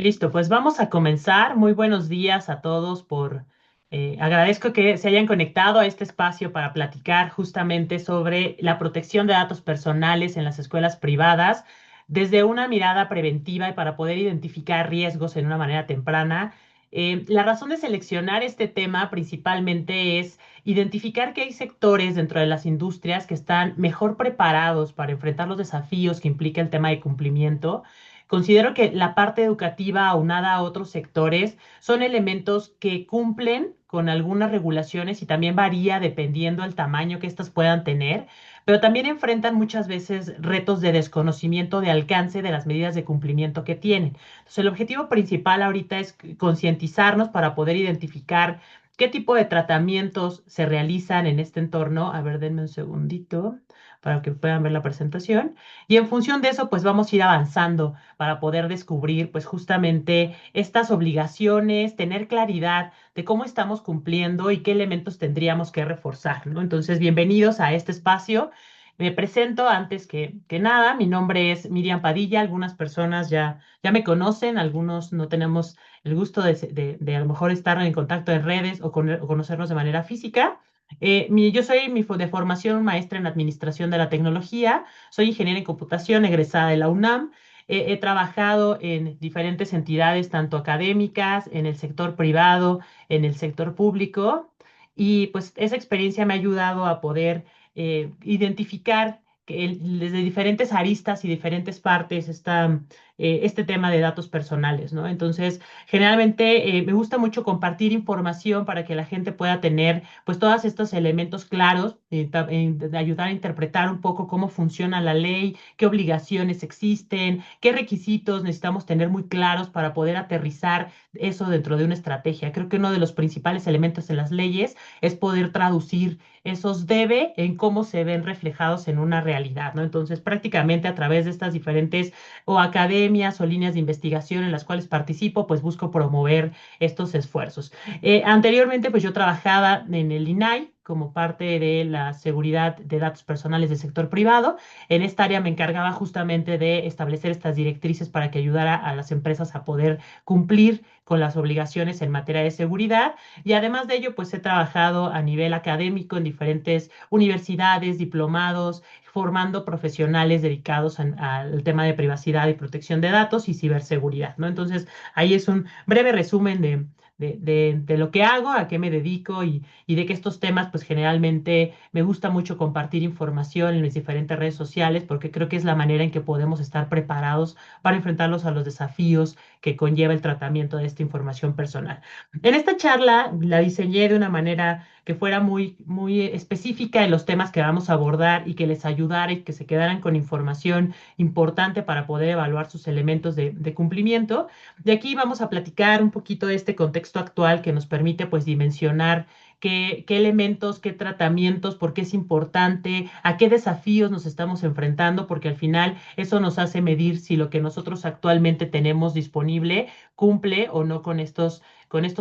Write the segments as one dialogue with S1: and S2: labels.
S1: Listo, pues vamos a comenzar. Muy buenos días a todos agradezco que se hayan conectado a este espacio para platicar justamente sobre la protección de datos personales en las escuelas privadas desde una mirada preventiva y para poder identificar riesgos en una manera temprana. La razón de seleccionar este tema principalmente es identificar que hay sectores dentro de las industrias que están mejor preparados para enfrentar los desafíos que implica el tema de cumplimiento. Considero que la parte educativa aunada a otros sectores son elementos que cumplen con algunas regulaciones y también varía dependiendo del tamaño que éstas puedan tener, pero también enfrentan muchas veces retos de desconocimiento de alcance de las medidas de cumplimiento que tienen. Entonces, el objetivo principal ahorita es concientizarnos para poder identificar qué tipo de tratamientos se realizan en este entorno. A ver, denme un segundito para que puedan ver la presentación. Y en función de eso, pues vamos a ir avanzando para poder descubrir, pues justamente estas obligaciones, tener claridad de cómo estamos cumpliendo y qué elementos tendríamos que reforzar, ¿no? Entonces, bienvenidos a este espacio. Me presento antes que nada. Mi nombre es Miriam Padilla. Algunas personas ya me conocen, algunos no tenemos el gusto de a lo mejor estar en contacto en redes o conocernos de manera física. Yo soy de formación maestra en Administración de la Tecnología, soy ingeniera en computación egresada de la UNAM. He trabajado en diferentes entidades, tanto académicas, en el sector privado, en el sector público, y pues esa experiencia me ha ayudado a poder identificar desde diferentes aristas y diferentes partes este tema de datos personales, ¿no? Entonces, generalmente me gusta mucho compartir información para que la gente pueda tener pues todos estos elementos claros, de ayudar a interpretar un poco cómo funciona la ley, qué obligaciones existen, qué requisitos necesitamos tener muy claros para poder aterrizar eso dentro de una estrategia. Creo que uno de los principales elementos en las leyes es poder traducir esos debe en cómo se ven reflejados en una realidad, ¿no? Entonces, prácticamente a través de estas diferentes o academias o líneas de investigación en las cuales participo, pues busco promover estos esfuerzos. Anteriormente, pues yo trabajaba en el INAI como parte de la seguridad de datos personales del sector privado. En esta área me encargaba justamente de establecer estas directrices para que ayudara a las empresas a poder cumplir con las obligaciones en materia de seguridad. Y además de ello, pues he trabajado a nivel académico en diferentes universidades, diplomados, formando profesionales dedicados al tema de privacidad y protección de datos y ciberseguridad, ¿no? Entonces, ahí es un breve resumen de lo que hago, a qué me dedico y de que estos temas, pues generalmente me gusta mucho compartir información en mis diferentes redes sociales porque creo que es la manera en que podemos estar preparados para enfrentarlos a los desafíos que conlleva el tratamiento de esta información personal. En esta charla la diseñé de una manera que fuera muy específica en los temas que vamos a abordar y que les ayudara y que se quedaran con información importante para poder evaluar sus elementos de cumplimiento. De aquí vamos a platicar un poquito de este contexto actual que nos permite pues dimensionar qué elementos, qué tratamientos, por qué es importante, a qué desafíos nos estamos enfrentando, porque al final eso nos hace medir si lo que nosotros actualmente tenemos disponible cumple o no con estos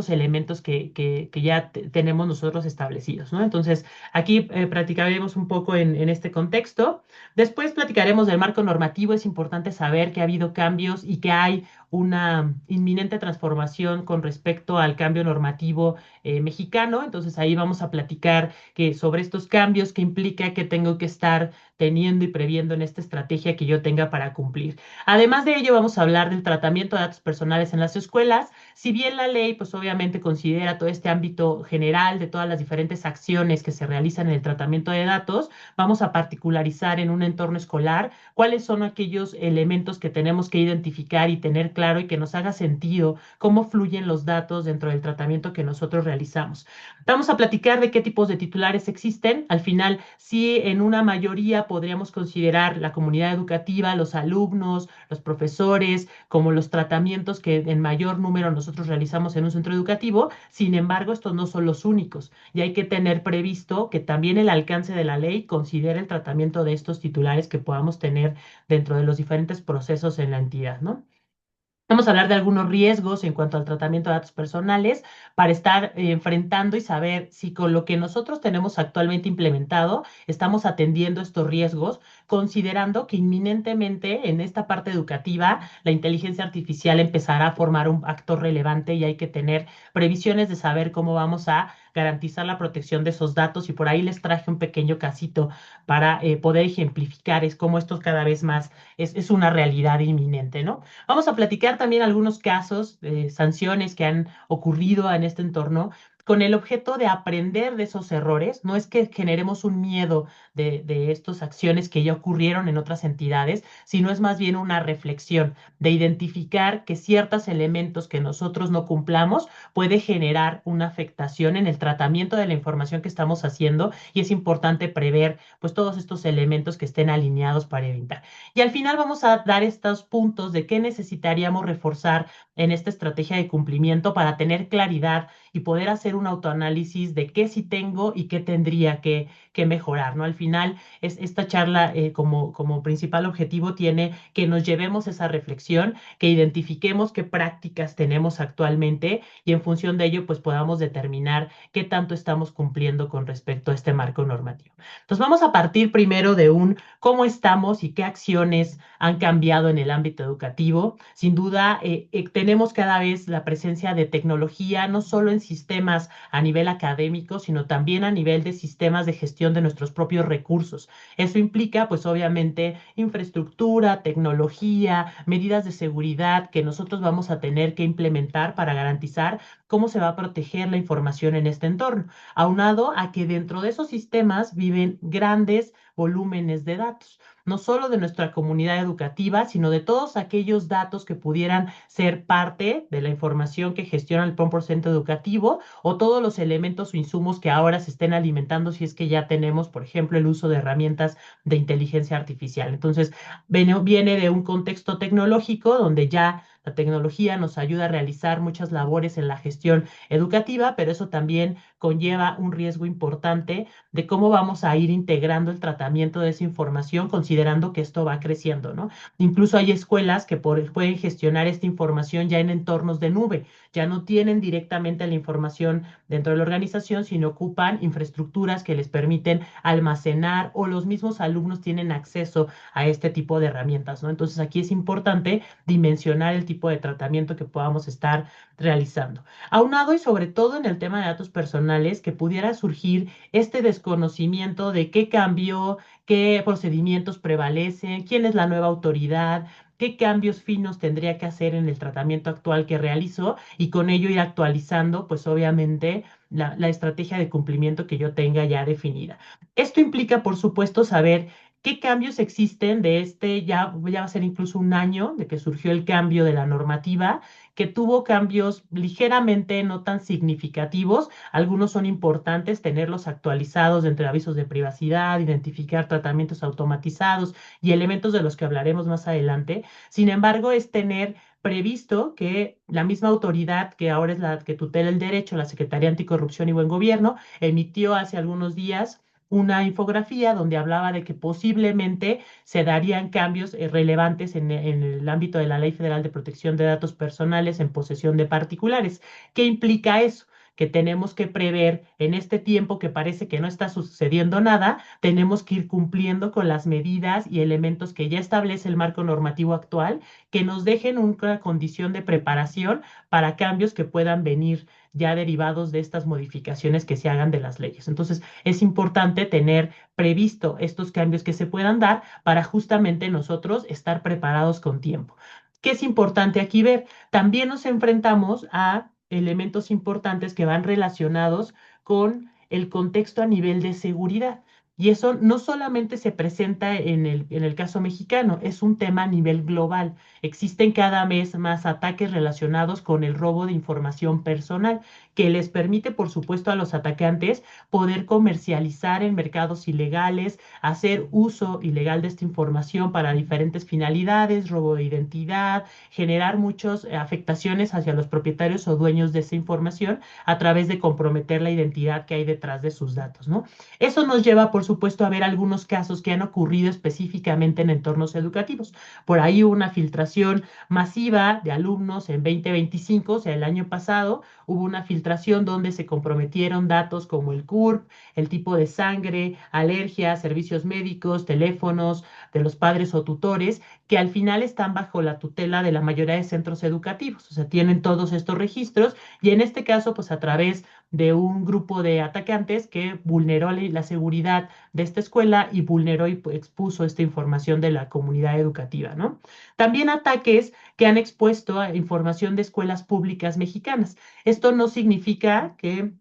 S1: elementos que ya tenemos nosotros establecidos, ¿no? Entonces, aquí practicaremos un poco en este contexto. Después platicaremos del marco normativo. Es importante saber que ha habido cambios y que hay una inminente transformación con respecto al cambio normativo mexicano. Entonces, ahí vamos a platicar sobre estos cambios, que implica que tengo que estar teniendo y previendo en esta estrategia que yo tenga para cumplir. Además de ello, vamos a hablar del tratamiento de datos personales en las escuelas. Si bien la ley, pues obviamente considera todo este ámbito general de todas las diferentes acciones que se realizan en el tratamiento de datos, vamos a particularizar en un entorno escolar cuáles son aquellos elementos que tenemos que identificar y tener claro y que nos haga sentido cómo fluyen los datos dentro del tratamiento que nosotros realizamos. Vamos a platicar de qué tipos de titulares existen. Al final, sí, en una mayoría podríamos considerar la comunidad educativa, los alumnos, los profesores, como los tratamientos que en mayor número nosotros realizamos en un centro educativo. Sin embargo, estos no son los únicos y hay que tener previsto que también el alcance de la ley considere el tratamiento de estos titulares que podamos tener dentro de los diferentes procesos en la entidad, ¿no? Vamos a hablar de algunos riesgos en cuanto al tratamiento de datos personales para estar enfrentando y saber si con lo que nosotros tenemos actualmente implementado estamos atendiendo estos riesgos considerando que inminentemente en esta parte educativa la inteligencia artificial empezará a formar un actor relevante y hay que tener previsiones de saber cómo vamos a garantizar la protección de esos datos y por ahí les traje un pequeño casito para poder ejemplificar es cómo esto cada vez más es una realidad inminente, ¿no? Vamos a platicar también algunos casos de sanciones que han ocurrido en este entorno con el objeto de aprender de esos errores. No es que generemos un miedo de estas acciones que ya ocurrieron en otras entidades, sino es más bien una reflexión de identificar que ciertos elementos que nosotros no cumplamos puede generar una afectación en el tratamiento de la información que estamos haciendo y es importante prever pues todos estos elementos que estén alineados para evitar. Y al final vamos a dar estos puntos de qué necesitaríamos reforzar en esta estrategia de cumplimiento para tener claridad y poder hacer un autoanálisis de qué sí tengo y qué tendría que mejorar, ¿no? Al final, esta charla como principal objetivo tiene que nos llevemos esa reflexión, que identifiquemos qué prácticas tenemos actualmente y en función de ello, pues podamos determinar qué tanto estamos cumpliendo con respecto a este marco normativo. Entonces, vamos a partir primero de un cómo estamos y qué acciones han cambiado en el ámbito educativo. Sin duda, tenemos cada vez la presencia de tecnología, no solo en sistemas a nivel académico, sino también a nivel de sistemas de gestión de nuestros propios recursos. Eso implica, pues obviamente, infraestructura, tecnología, medidas de seguridad que nosotros vamos a tener que implementar para garantizar cómo se va a proteger la información en este entorno, aunado a que dentro de esos sistemas viven grandes volúmenes de datos, no solo de nuestra comunidad educativa, sino de todos aquellos datos que pudieran ser parte de la información que gestiona el propio centro educativo o todos los elementos o insumos que ahora se estén alimentando si es que ya tenemos, por ejemplo, el uso de herramientas de inteligencia artificial. Entonces, viene de un contexto tecnológico donde ya la tecnología nos ayuda a realizar muchas labores en la gestión educativa, pero eso también conlleva un riesgo importante de cómo vamos a ir integrando el tratamiento de esa información, considerando que esto va creciendo, ¿no? Incluso hay escuelas que pueden gestionar esta información ya en entornos de nube, ya no tienen directamente la información dentro de la organización, sino ocupan infraestructuras que les permiten almacenar o los mismos alumnos tienen acceso a este tipo de herramientas, ¿no? Entonces aquí es importante dimensionar el tipo de tratamiento que podamos estar realizando. Aunado y sobre todo en el tema de datos personales, que pudiera surgir este desconocimiento de qué cambió, qué procedimientos prevalecen, quién es la nueva autoridad, qué cambios finos tendría que hacer en el tratamiento actual que realizó y con ello ir actualizando, pues obviamente, la estrategia de cumplimiento que yo tenga ya definida. Esto implica, por supuesto, saber qué cambios existen de ya va a ser incluso un año de que surgió el cambio de la normativa, que tuvo cambios ligeramente no tan significativos. Algunos son importantes tenerlos actualizados entre avisos de privacidad, identificar tratamientos automatizados y elementos de los que hablaremos más adelante. Sin embargo, es tener previsto que la misma autoridad que ahora es la que tutela el derecho, la Secretaría Anticorrupción y Buen Gobierno, emitió hace algunos días una infografía donde hablaba de que posiblemente se darían cambios relevantes en el ámbito de la Ley Federal de Protección de Datos Personales en posesión de particulares. ¿Qué implica eso? Que tenemos que prever en este tiempo que parece que no está sucediendo nada, tenemos que ir cumpliendo con las medidas y elementos que ya establece el marco normativo actual, que nos dejen una condición de preparación para cambios que puedan venir ya derivados de estas modificaciones que se hagan de las leyes. Entonces, es importante tener previsto estos cambios que se puedan dar para justamente nosotros estar preparados con tiempo. ¿Qué es importante aquí ver? También nos enfrentamos a elementos importantes que van relacionados con el contexto a nivel de seguridad. Y eso no solamente se presenta en el caso mexicano, es un tema a nivel global. Existen cada vez más ataques relacionados con el robo de información personal, que les permite, por supuesto, a los atacantes poder comercializar en mercados ilegales, hacer uso ilegal de esta información para diferentes finalidades, robo de identidad, generar muchas afectaciones hacia los propietarios o dueños de esa información a través de comprometer la identidad que hay detrás de sus datos, ¿no? Eso nos lleva, por supuesto, haber algunos casos que han ocurrido específicamente en entornos educativos. Por ahí hubo una filtración masiva de alumnos en 2025, o sea, el año pasado, hubo una filtración donde se comprometieron datos como el CURP, el tipo de sangre, alergias, servicios médicos, teléfonos de los padres o tutores, que al final están bajo la tutela de la mayoría de centros educativos. O sea, tienen todos estos registros y en este caso, pues a través de un grupo de atacantes que vulneró la seguridad de esta escuela y vulneró y pues, expuso esta información de la comunidad educativa, ¿no? También ataques que han expuesto a información de escuelas públicas mexicanas. Esto no significa que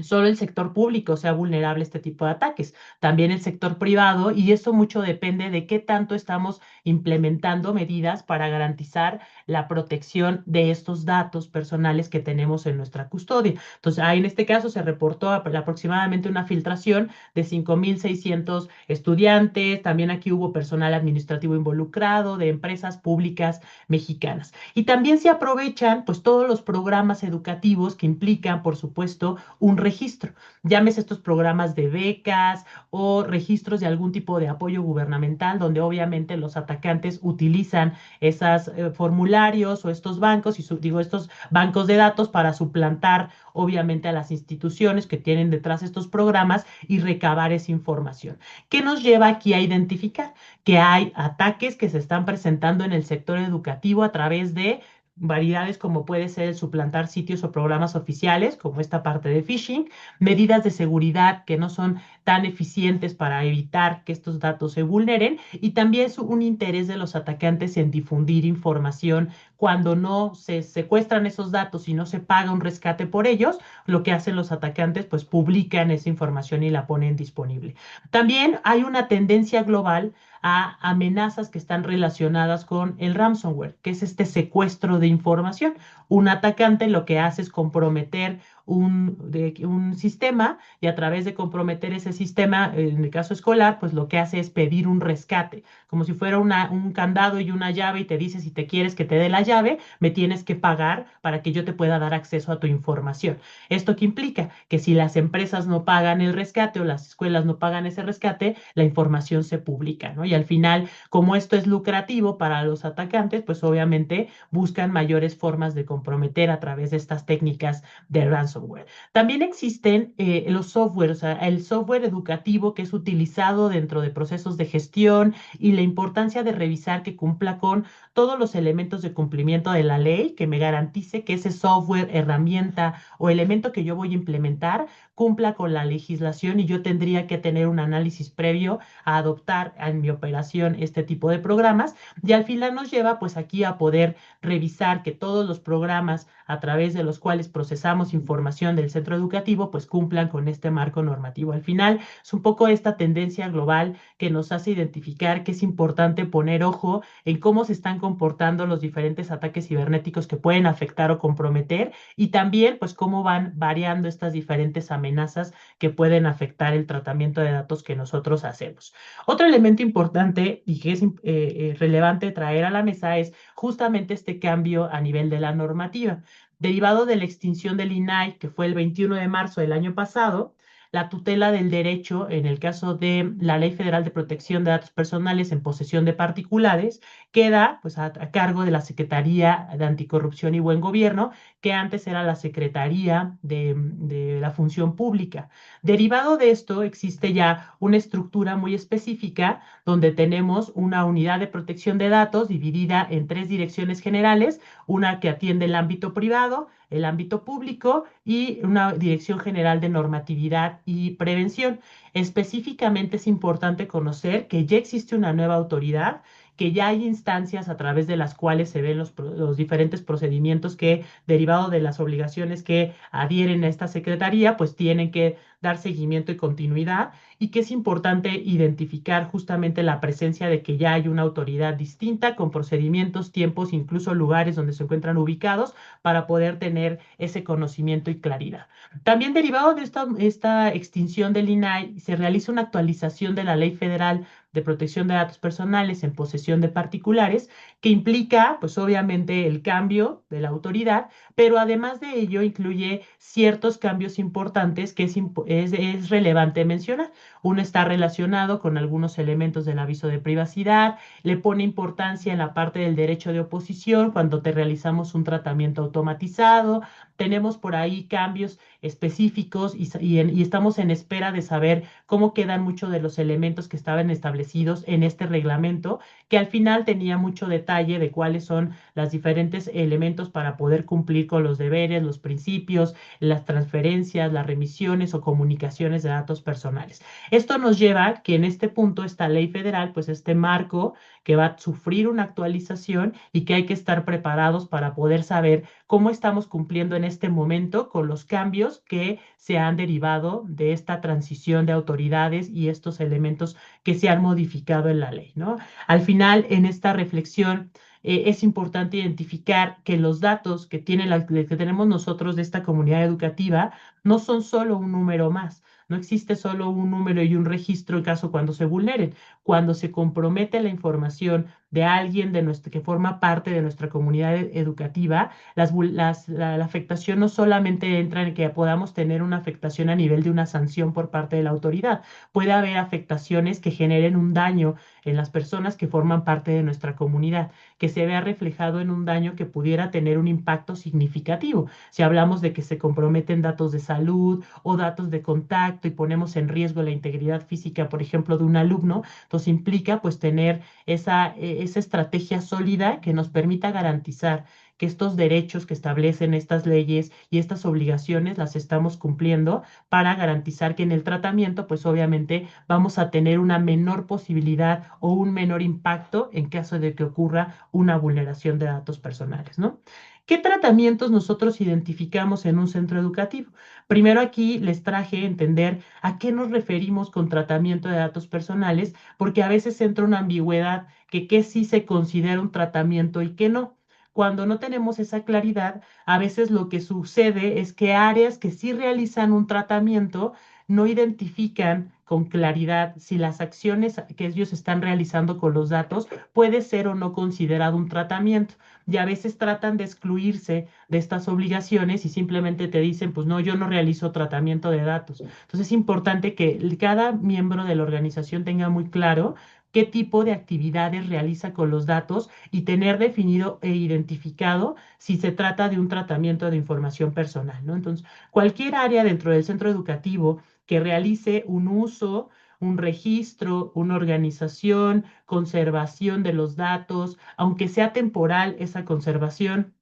S1: solo el sector público sea vulnerable a este tipo de ataques, también el sector privado, y eso mucho depende de qué tanto estamos implementando medidas para garantizar la protección de estos datos personales que tenemos en nuestra custodia. Entonces, ahí en este caso se reportó aproximadamente una filtración de 5.600 estudiantes, también aquí hubo personal administrativo involucrado de empresas públicas mexicanas. Y también se aprovechan pues todos los programas educativos que implican, por supuesto, un registro. Llámese estos programas de becas o registros de algún tipo de apoyo gubernamental, donde obviamente los atacantes utilizan esos formularios o estos bancos, y digo, estos bancos de datos para suplantar obviamente a las instituciones que tienen detrás estos programas y recabar esa información. ¿Qué nos lleva aquí a identificar? Que hay ataques que se están presentando en el sector educativo a través de variedades como puede ser el suplantar sitios o programas oficiales, como esta parte de phishing, medidas de seguridad que no son tan eficientes para evitar que estos datos se vulneren y también un interés de los atacantes en difundir información cuando no se secuestran esos datos y no se paga un rescate por ellos, lo que hacen los atacantes pues publican esa información y la ponen disponible. También hay una tendencia global a amenazas que están relacionadas con el ransomware, que es este secuestro de información. Un atacante lo que hace es comprometer un sistema y a través de comprometer ese sistema, en el caso escolar, pues lo que hace es pedir un rescate, como si fuera un candado y una llave y te dice si te quieres que te dé la llave, me tienes que pagar para que yo te pueda dar acceso a tu información. ¿Esto qué implica? Que si las empresas no pagan el rescate o las escuelas no pagan ese rescate, la información se publica, ¿no? Y al final, como esto es lucrativo para los atacantes, pues obviamente buscan mayores formas de comprometer a través de estas técnicas de ransomware. También existen los software, o sea, el software educativo que es utilizado dentro de procesos de gestión y la importancia de revisar que cumpla con todos los elementos de cumplimiento de la ley, que me garantice que ese software, herramienta o elemento que yo voy a implementar cumpla con la legislación y yo tendría que tener un análisis previo a adoptar en mi operación este tipo de programas y al final nos lleva pues aquí a poder revisar que todos los programas a través de los cuales procesamos información del centro educativo pues cumplan con este marco normativo. Al final es un poco esta tendencia global que nos hace identificar que es importante poner ojo en cómo se están comportando los diferentes ataques cibernéticos que pueden afectar o comprometer y también pues cómo van variando estas diferentes amenazas que pueden afectar el tratamiento de datos que nosotros hacemos. Otro elemento importante y que es relevante traer a la mesa es justamente este cambio a nivel de la normativa. Derivado de la extinción del INAI, que fue el 21 de marzo del año pasado, la tutela del derecho, en el caso de la Ley Federal de Protección de Datos Personales en posesión de particulares, queda pues, a cargo de la Secretaría de Anticorrupción y Buen Gobierno, que antes era la Secretaría de la Función Pública. Derivado de esto, existe ya una estructura muy específica donde tenemos una unidad de protección de datos dividida en tres direcciones generales, una que atiende el ámbito privado, el ámbito público y una dirección general de normatividad y prevención. Específicamente es importante conocer que ya existe una nueva autoridad, que ya hay instancias a través de las cuales se ven los diferentes procedimientos que, derivado de las obligaciones que adhieren a esta secretaría, pues tienen que dar seguimiento y continuidad, y que es importante identificar justamente la presencia de que ya hay una autoridad distinta con procedimientos, tiempos, incluso lugares donde se encuentran ubicados para poder tener ese conocimiento y claridad. También derivado de esta extinción del INAI, se realiza una actualización de la Ley Federal de protección de datos personales en posesión de particulares, que implica, pues obviamente, el cambio de la autoridad, pero además de ello incluye ciertos cambios importantes que es relevante mencionar. Uno está relacionado con algunos elementos del aviso de privacidad, le pone importancia en la parte del derecho de oposición cuando te realizamos un tratamiento automatizado. Tenemos por ahí cambios específicos y estamos en espera de saber cómo quedan muchos de los elementos que estaban establecidos en este reglamento, que al final tenía mucho detalle de cuáles son los diferentes elementos para poder cumplir con los deberes, los principios, las transferencias, las remisiones o comunicaciones de datos personales. Esto nos lleva a que en este punto esta ley federal, pues este marco que va a sufrir una actualización y que hay que estar preparados para poder saber cómo estamos cumpliendo en este momento con los cambios que se han derivado de esta transición de autoridades y estos elementos que se han modificado en la ley, ¿no? Al final, en esta reflexión, es importante identificar que los datos que tenemos nosotros de esta comunidad educativa no son solo un número más. No existe solo un número y un registro en caso cuando se vulneren. Cuando se compromete la información de alguien que forma parte de nuestra comunidad educativa, la afectación no solamente entra en que podamos tener una afectación a nivel de una sanción por parte de la autoridad, puede haber afectaciones que generen un daño en las personas que forman parte de nuestra comunidad, que se vea reflejado en un daño que pudiera tener un impacto significativo. Si hablamos de que se comprometen datos de salud o datos de contacto y ponemos en riesgo la integridad física, por ejemplo, de un alumno, entonces implica pues tener esa estrategia sólida que nos permita garantizar que estos derechos que establecen estas leyes y estas obligaciones las estamos cumpliendo para garantizar que en el tratamiento, pues obviamente vamos a tener una menor posibilidad o un menor impacto en caso de que ocurra una vulneración de datos personales, ¿no? ¿Qué tratamientos nosotros identificamos en un centro educativo? Primero aquí les traje entender a qué nos referimos con tratamiento de datos personales, porque a veces entra una ambigüedad que qué sí se considera un tratamiento y qué no. Cuando no tenemos esa claridad, a veces lo que sucede es que áreas que sí realizan un tratamiento no identifican con claridad si las acciones que ellos están realizando con los datos puede ser o no considerado un tratamiento. Y a veces tratan de excluirse de estas obligaciones y simplemente te dicen, pues no, yo no realizo tratamiento de datos. Entonces es importante que cada miembro de la organización tenga muy claro qué tipo de actividades realiza con los datos y tener definido e identificado si se trata de un tratamiento de información personal, ¿no? Entonces, cualquier área dentro del centro educativo que realice un uso, un registro, una organización, conservación de los datos, aunque sea temporal esa conservación,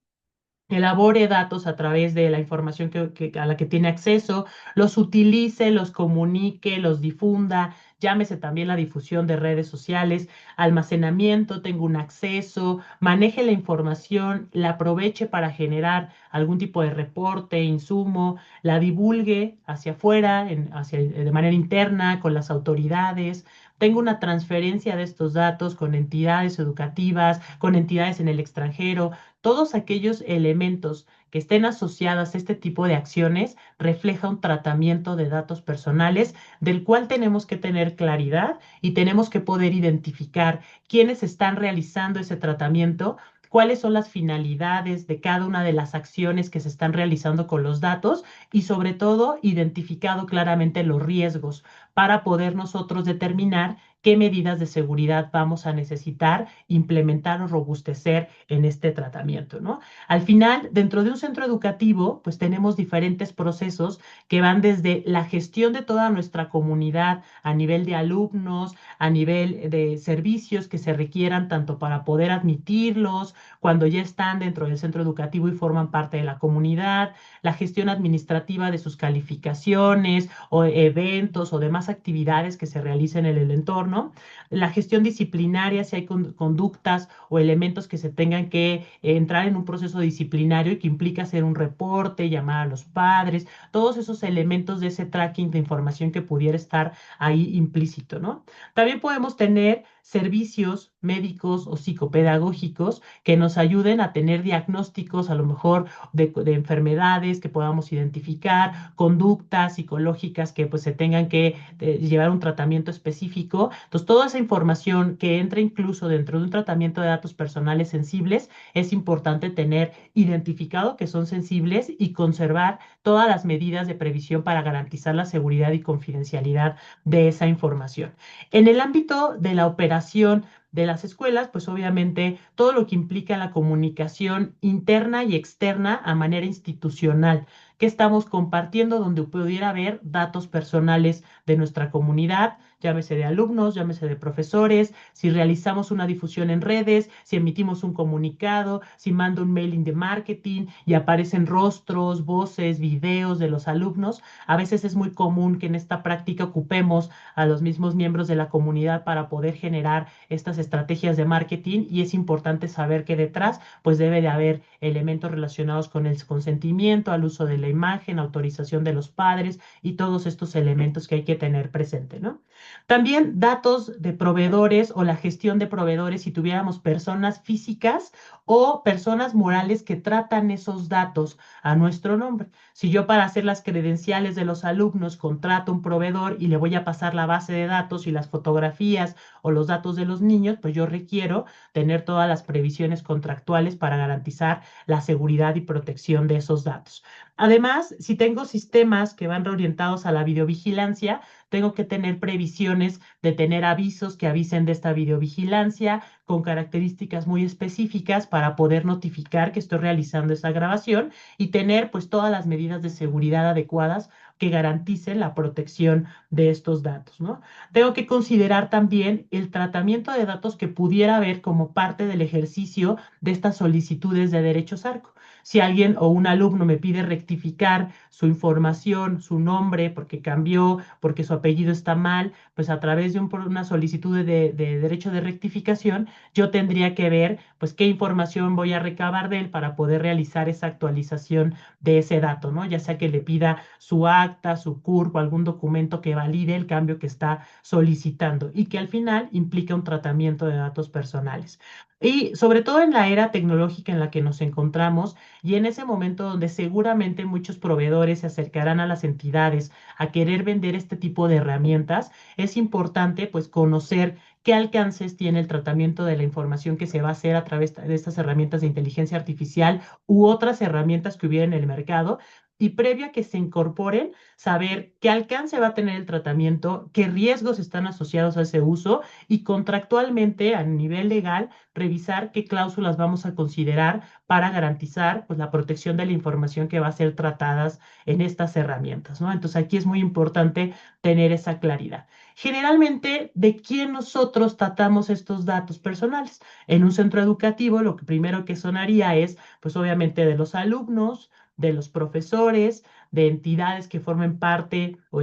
S1: elabore datos a través de la información a la que tiene acceso, los utilice, los comunique, los difunda, llámese también la difusión de redes sociales, almacenamiento, tenga un acceso, maneje la información, la aproveche para generar algún tipo de reporte, insumo, la divulgue hacia afuera, de manera interna, con las autoridades. Tengo una transferencia de estos datos con entidades educativas, con entidades en el extranjero, todos aquellos elementos que estén asociados a este tipo de acciones refleja un tratamiento de datos personales del cual tenemos que tener claridad y tenemos que poder identificar quiénes están realizando ese tratamiento, cuáles son las finalidades de cada una de las acciones que se están realizando con los datos y sobre todo identificado claramente los riesgos para poder nosotros determinar qué medidas de seguridad vamos a necesitar implementar o robustecer en este tratamiento, ¿no? Al final, dentro de un centro educativo, pues tenemos diferentes procesos que van desde la gestión de toda nuestra comunidad a nivel de alumnos, a nivel de servicios que se requieran tanto para poder admitirlos cuando ya están dentro del centro educativo y forman parte de la comunidad, la gestión administrativa de sus calificaciones o eventos o demás actividades que se realicen en el entorno, la gestión disciplinaria, si hay conductas o elementos que se tengan que entrar en un proceso disciplinario y que implica hacer un reporte, llamar a los padres, todos esos elementos de ese tracking de información que pudiera estar ahí implícito, ¿no? También podemos tener servicios médicos o psicopedagógicos que nos ayuden a tener diagnósticos a lo mejor enfermedades que podamos identificar, conductas psicológicas que pues se tengan que llevar un tratamiento específico. Entonces, toda esa información que entra incluso dentro de un tratamiento de datos personales sensibles, es importante tener identificado que son sensibles y conservar todas las medidas de previsión para garantizar la seguridad y confidencialidad de esa información. En el ámbito de la operación de las escuelas, pues obviamente todo lo que implica la comunicación interna y externa a manera institucional, que estamos compartiendo donde pudiera haber datos personales de nuestra comunidad, llámese de alumnos, llámese de profesores, si realizamos una difusión en redes, si emitimos un comunicado, si mando un mailing de marketing y aparecen rostros, voces, videos de los alumnos. A veces es muy común que en esta práctica ocupemos a los mismos miembros de la comunidad para poder generar estas estrategias de marketing, y es importante saber que detrás pues debe de haber elementos relacionados con el consentimiento, al uso de la imagen, autorización de los padres y todos estos elementos que hay que tener presente, ¿no? También datos de proveedores o la gestión de proveedores, si tuviéramos personas físicas o personas morales que tratan esos datos a nuestro nombre. Si yo, para hacer las credenciales de los alumnos, contrato un proveedor y le voy a pasar la base de datos y las fotografías o los datos de los niños, pues yo requiero tener todas las previsiones contractuales para garantizar la seguridad y protección de esos datos. Además, si tengo sistemas que van reorientados a la videovigilancia, tengo que tener previsiones de tener avisos que avisen de esta videovigilancia con características muy específicas para poder notificar que estoy realizando esa grabación y tener pues todas las medidas de seguridad adecuadas que garanticen la protección de estos datos, ¿no? Tengo que considerar también el tratamiento de datos que pudiera haber como parte del ejercicio de estas solicitudes de derechos ARCO. Si alguien o un alumno me pide rectificar su información, su nombre, porque cambió, porque su apellido está mal, pues a través de una solicitud de derecho de rectificación, yo tendría que ver pues qué información voy a recabar de él para poder realizar esa actualización de ese dato, ¿no? Ya sea que le pida su acta, su CURP o algún documento que valide el cambio que está solicitando y que al final implica un tratamiento de datos personales. Y sobre todo en la era tecnológica en la que nos encontramos y en ese momento donde seguramente muchos proveedores se acercarán a las entidades a querer vender este tipo de herramientas, es importante pues conocer qué alcances tiene el tratamiento de la información que se va a hacer a través de estas herramientas de inteligencia artificial u otras herramientas que hubiera en el mercado, y previo a que se incorporen, saber qué alcance va a tener el tratamiento, qué riesgos están asociados a ese uso, y contractualmente a nivel legal revisar qué cláusulas vamos a considerar para garantizar pues, la protección de la información que va a ser tratadas en estas herramientas, ¿no? Entonces aquí es muy importante tener esa claridad. Generalmente, ¿de quién nosotros tratamos estos datos personales? En un centro educativo, lo que primero que sonaría es, pues obviamente, de los alumnos, de los profesores, de entidades que formen parte, o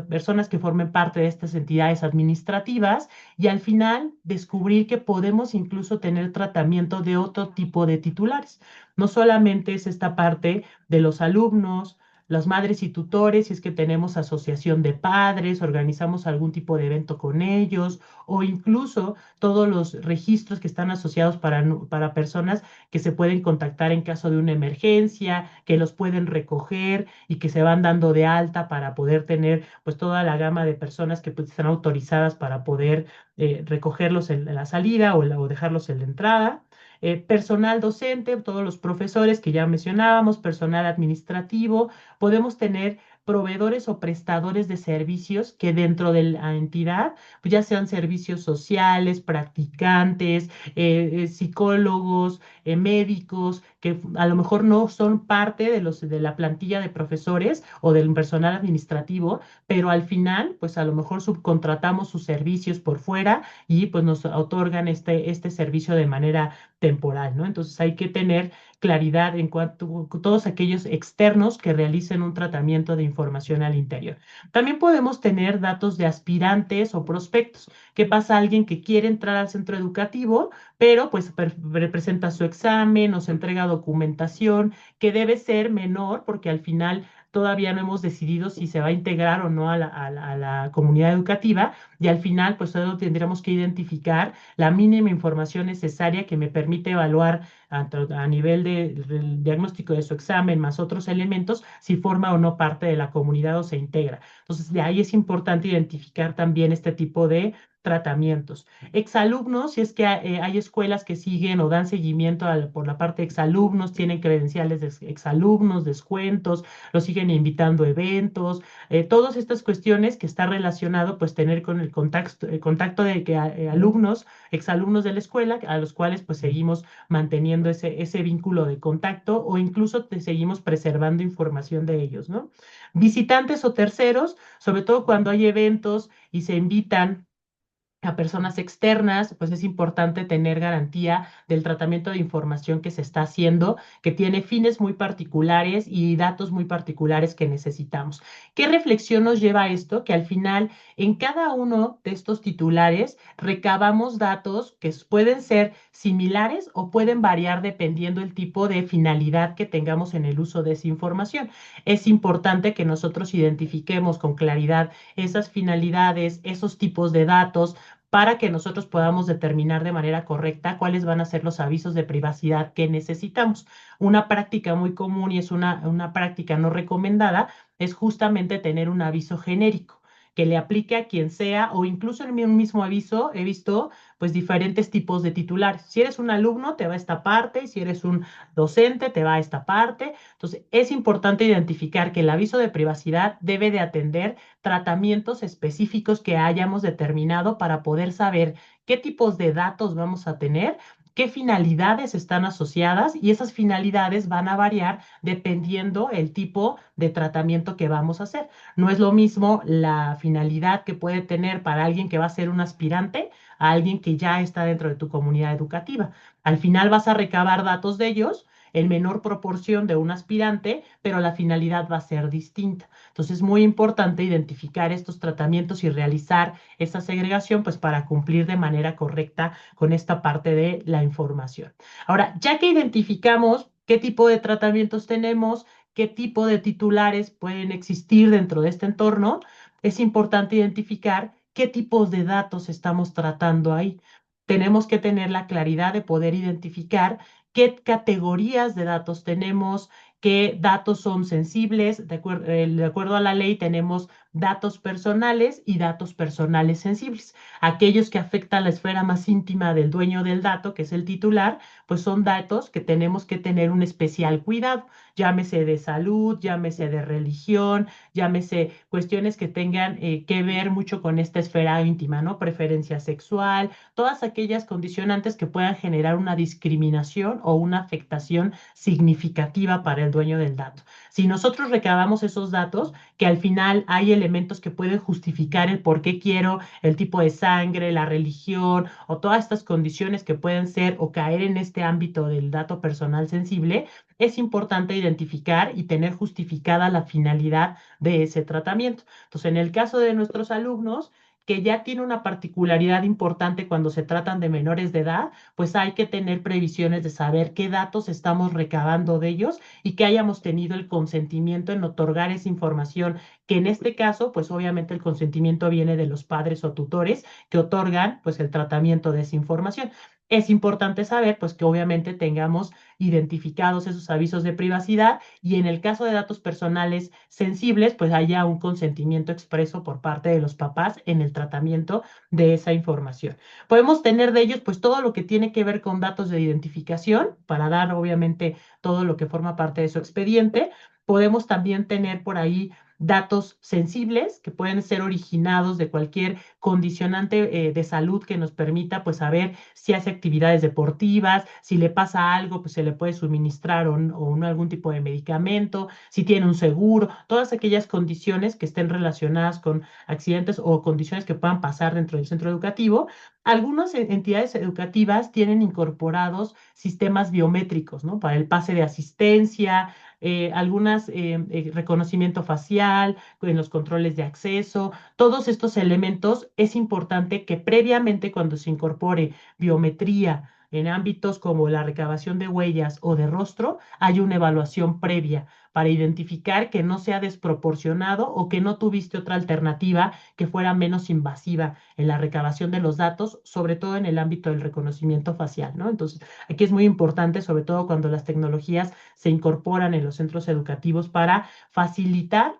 S1: personas que formen parte de estas entidades administrativas, y al final descubrir que podemos incluso tener tratamiento de otro tipo de titulares. No solamente es esta parte de los alumnos, las madres y tutores, si es que tenemos asociación de padres, organizamos algún tipo de evento con ellos, o incluso todos los registros que están asociados para personas que se pueden contactar en caso de una emergencia, que los pueden recoger y que se van dando de alta para poder tener pues toda la gama de personas que pues, están autorizadas para poder recogerlos en la salida o dejarlos en la entrada. Personal docente, todos los profesores que ya mencionábamos, personal administrativo, podemos tener proveedores o prestadores de servicios que dentro de la entidad, pues ya sean servicios sociales, practicantes, psicólogos, médicos, que a lo mejor no son parte de la plantilla de profesores o del personal administrativo, pero al final, pues a lo mejor subcontratamos sus servicios por fuera y pues nos otorgan este servicio de manera temporal, ¿no? Entonces hay que tener claridad en cuanto a todos aquellos externos que realicen un tratamiento de información al interior. También podemos tener datos de aspirantes o prospectos. ¿Qué pasa a alguien que quiere entrar al centro educativo, pero pues presenta su examen o se entrega documentación que debe ser menor porque al final todavía no hemos decidido si se va a integrar o no a la comunidad educativa y al final pues solo tendremos que identificar la mínima información necesaria que me permite evaluar a nivel del diagnóstico de su examen más otros elementos si forma o no parte de la comunidad o se integra. Entonces, de ahí es importante identificar también este tipo de tratamientos. Exalumnos, si es que hay escuelas que siguen o dan seguimiento por la parte de exalumnos, tienen credenciales de exalumnos, descuentos, los siguen invitando a eventos, todas estas cuestiones que está relacionado pues tener con el contacto de que alumnos, exalumnos de la escuela, a los cuales pues seguimos manteniendo ese vínculo de contacto o incluso te seguimos preservando información de ellos, ¿no? Visitantes o terceros, sobre todo cuando hay eventos y se invitan a personas externas, pues es importante tener garantía del tratamiento de información que se está haciendo, que tiene fines muy particulares y datos muy particulares que necesitamos. ¿Qué reflexión nos lleva a esto? Que al final, en cada uno de estos titulares, recabamos datos que pueden ser similares o pueden variar dependiendo el tipo de finalidad que tengamos en el uso de esa información. Es importante que nosotros identifiquemos con claridad esas finalidades, esos tipos de datos, para que nosotros podamos determinar de manera correcta cuáles van a ser los avisos de privacidad que necesitamos. Una práctica muy común y es una práctica no recomendada es justamente tener un aviso genérico que le aplique a quien sea o incluso en un mismo aviso he visto pues diferentes tipos de titulares. Si eres un alumno te va a esta parte y si eres un docente te va a esta parte. Entonces es importante identificar que el aviso de privacidad debe de atender tratamientos específicos que hayamos determinado para poder saber qué tipos de datos vamos a tener, qué finalidades están asociadas y esas finalidades van a variar dependiendo el tipo de tratamiento que vamos a hacer. No es lo mismo la finalidad que puede tener para alguien que va a ser un aspirante a alguien que ya está dentro de tu comunidad educativa. Al final vas a recabar datos de ellos en menor proporción de un aspirante, pero la finalidad va a ser distinta. Entonces es muy importante identificar estos tratamientos y realizar esa segregación, pues para cumplir de manera correcta con esta parte de la información. Ahora, ya que identificamos qué tipo de tratamientos tenemos, qué tipo de titulares pueden existir dentro de este entorno, es importante identificar qué tipos de datos estamos tratando ahí. Tenemos que tener la claridad de poder identificar qué categorías de datos tenemos, qué datos son sensibles. De acuerdo a la ley, tenemos datos personales y datos personales sensibles. Aquellos que afectan la esfera más íntima del dueño del dato, que es el titular, pues son datos que tenemos que tener un especial cuidado. Llámese de salud, llámese de religión, llámese cuestiones que tengan que ver mucho con esta esfera íntima, ¿no? Preferencia sexual, todas aquellas condicionantes que puedan generar una discriminación o una afectación significativa para el dueño del dato. Si nosotros recabamos esos datos, que al final hay elementos que pueden justificar el por qué quiero, el tipo de sangre, la religión o todas estas condiciones que pueden ser o caer en este ámbito del dato personal sensible, es importante identificar y tener justificada la finalidad de ese tratamiento. Entonces, en el caso de nuestros alumnos, que ya tiene una particularidad importante cuando se tratan de menores de edad, pues hay que tener previsiones de saber qué datos estamos recabando de ellos y que hayamos tenido el consentimiento en otorgar esa información, que en este caso, pues obviamente el consentimiento viene de los padres o tutores que otorgan pues el tratamiento de esa información. Es importante saber pues que obviamente tengamos identificados esos avisos de privacidad y en el caso de datos personales sensibles, pues haya un consentimiento expreso por parte de los papás en el tratamiento de esa información. Podemos tener de ellos pues todo lo que tiene que ver con datos de identificación para dar obviamente todo lo que forma parte de su expediente. Podemos también tener por ahí datos sensibles que pueden ser originados de cualquier condicionante de salud que nos permita pues saber si hace actividades deportivas, si le pasa algo pues se le puede suministrar o no algún tipo de medicamento, si tiene un seguro, todas aquellas condiciones que estén relacionadas con accidentes o condiciones que puedan pasar dentro del centro educativo. Algunas entidades educativas tienen incorporados sistemas biométricos, ¿no? Para el pase de asistencia, algunas reconocimiento facial, en los controles de acceso, todos estos elementos es importante que previamente cuando se incorpore biometría, en ámbitos como la recabación de huellas o de rostro, hay una evaluación previa para identificar que no sea desproporcionado o que no tuviste otra alternativa que fuera menos invasiva en la recabación de los datos, sobre todo en el ámbito del reconocimiento facial, ¿no? Entonces, aquí es muy importante, sobre todo cuando las tecnologías se incorporan en los centros educativos para facilitar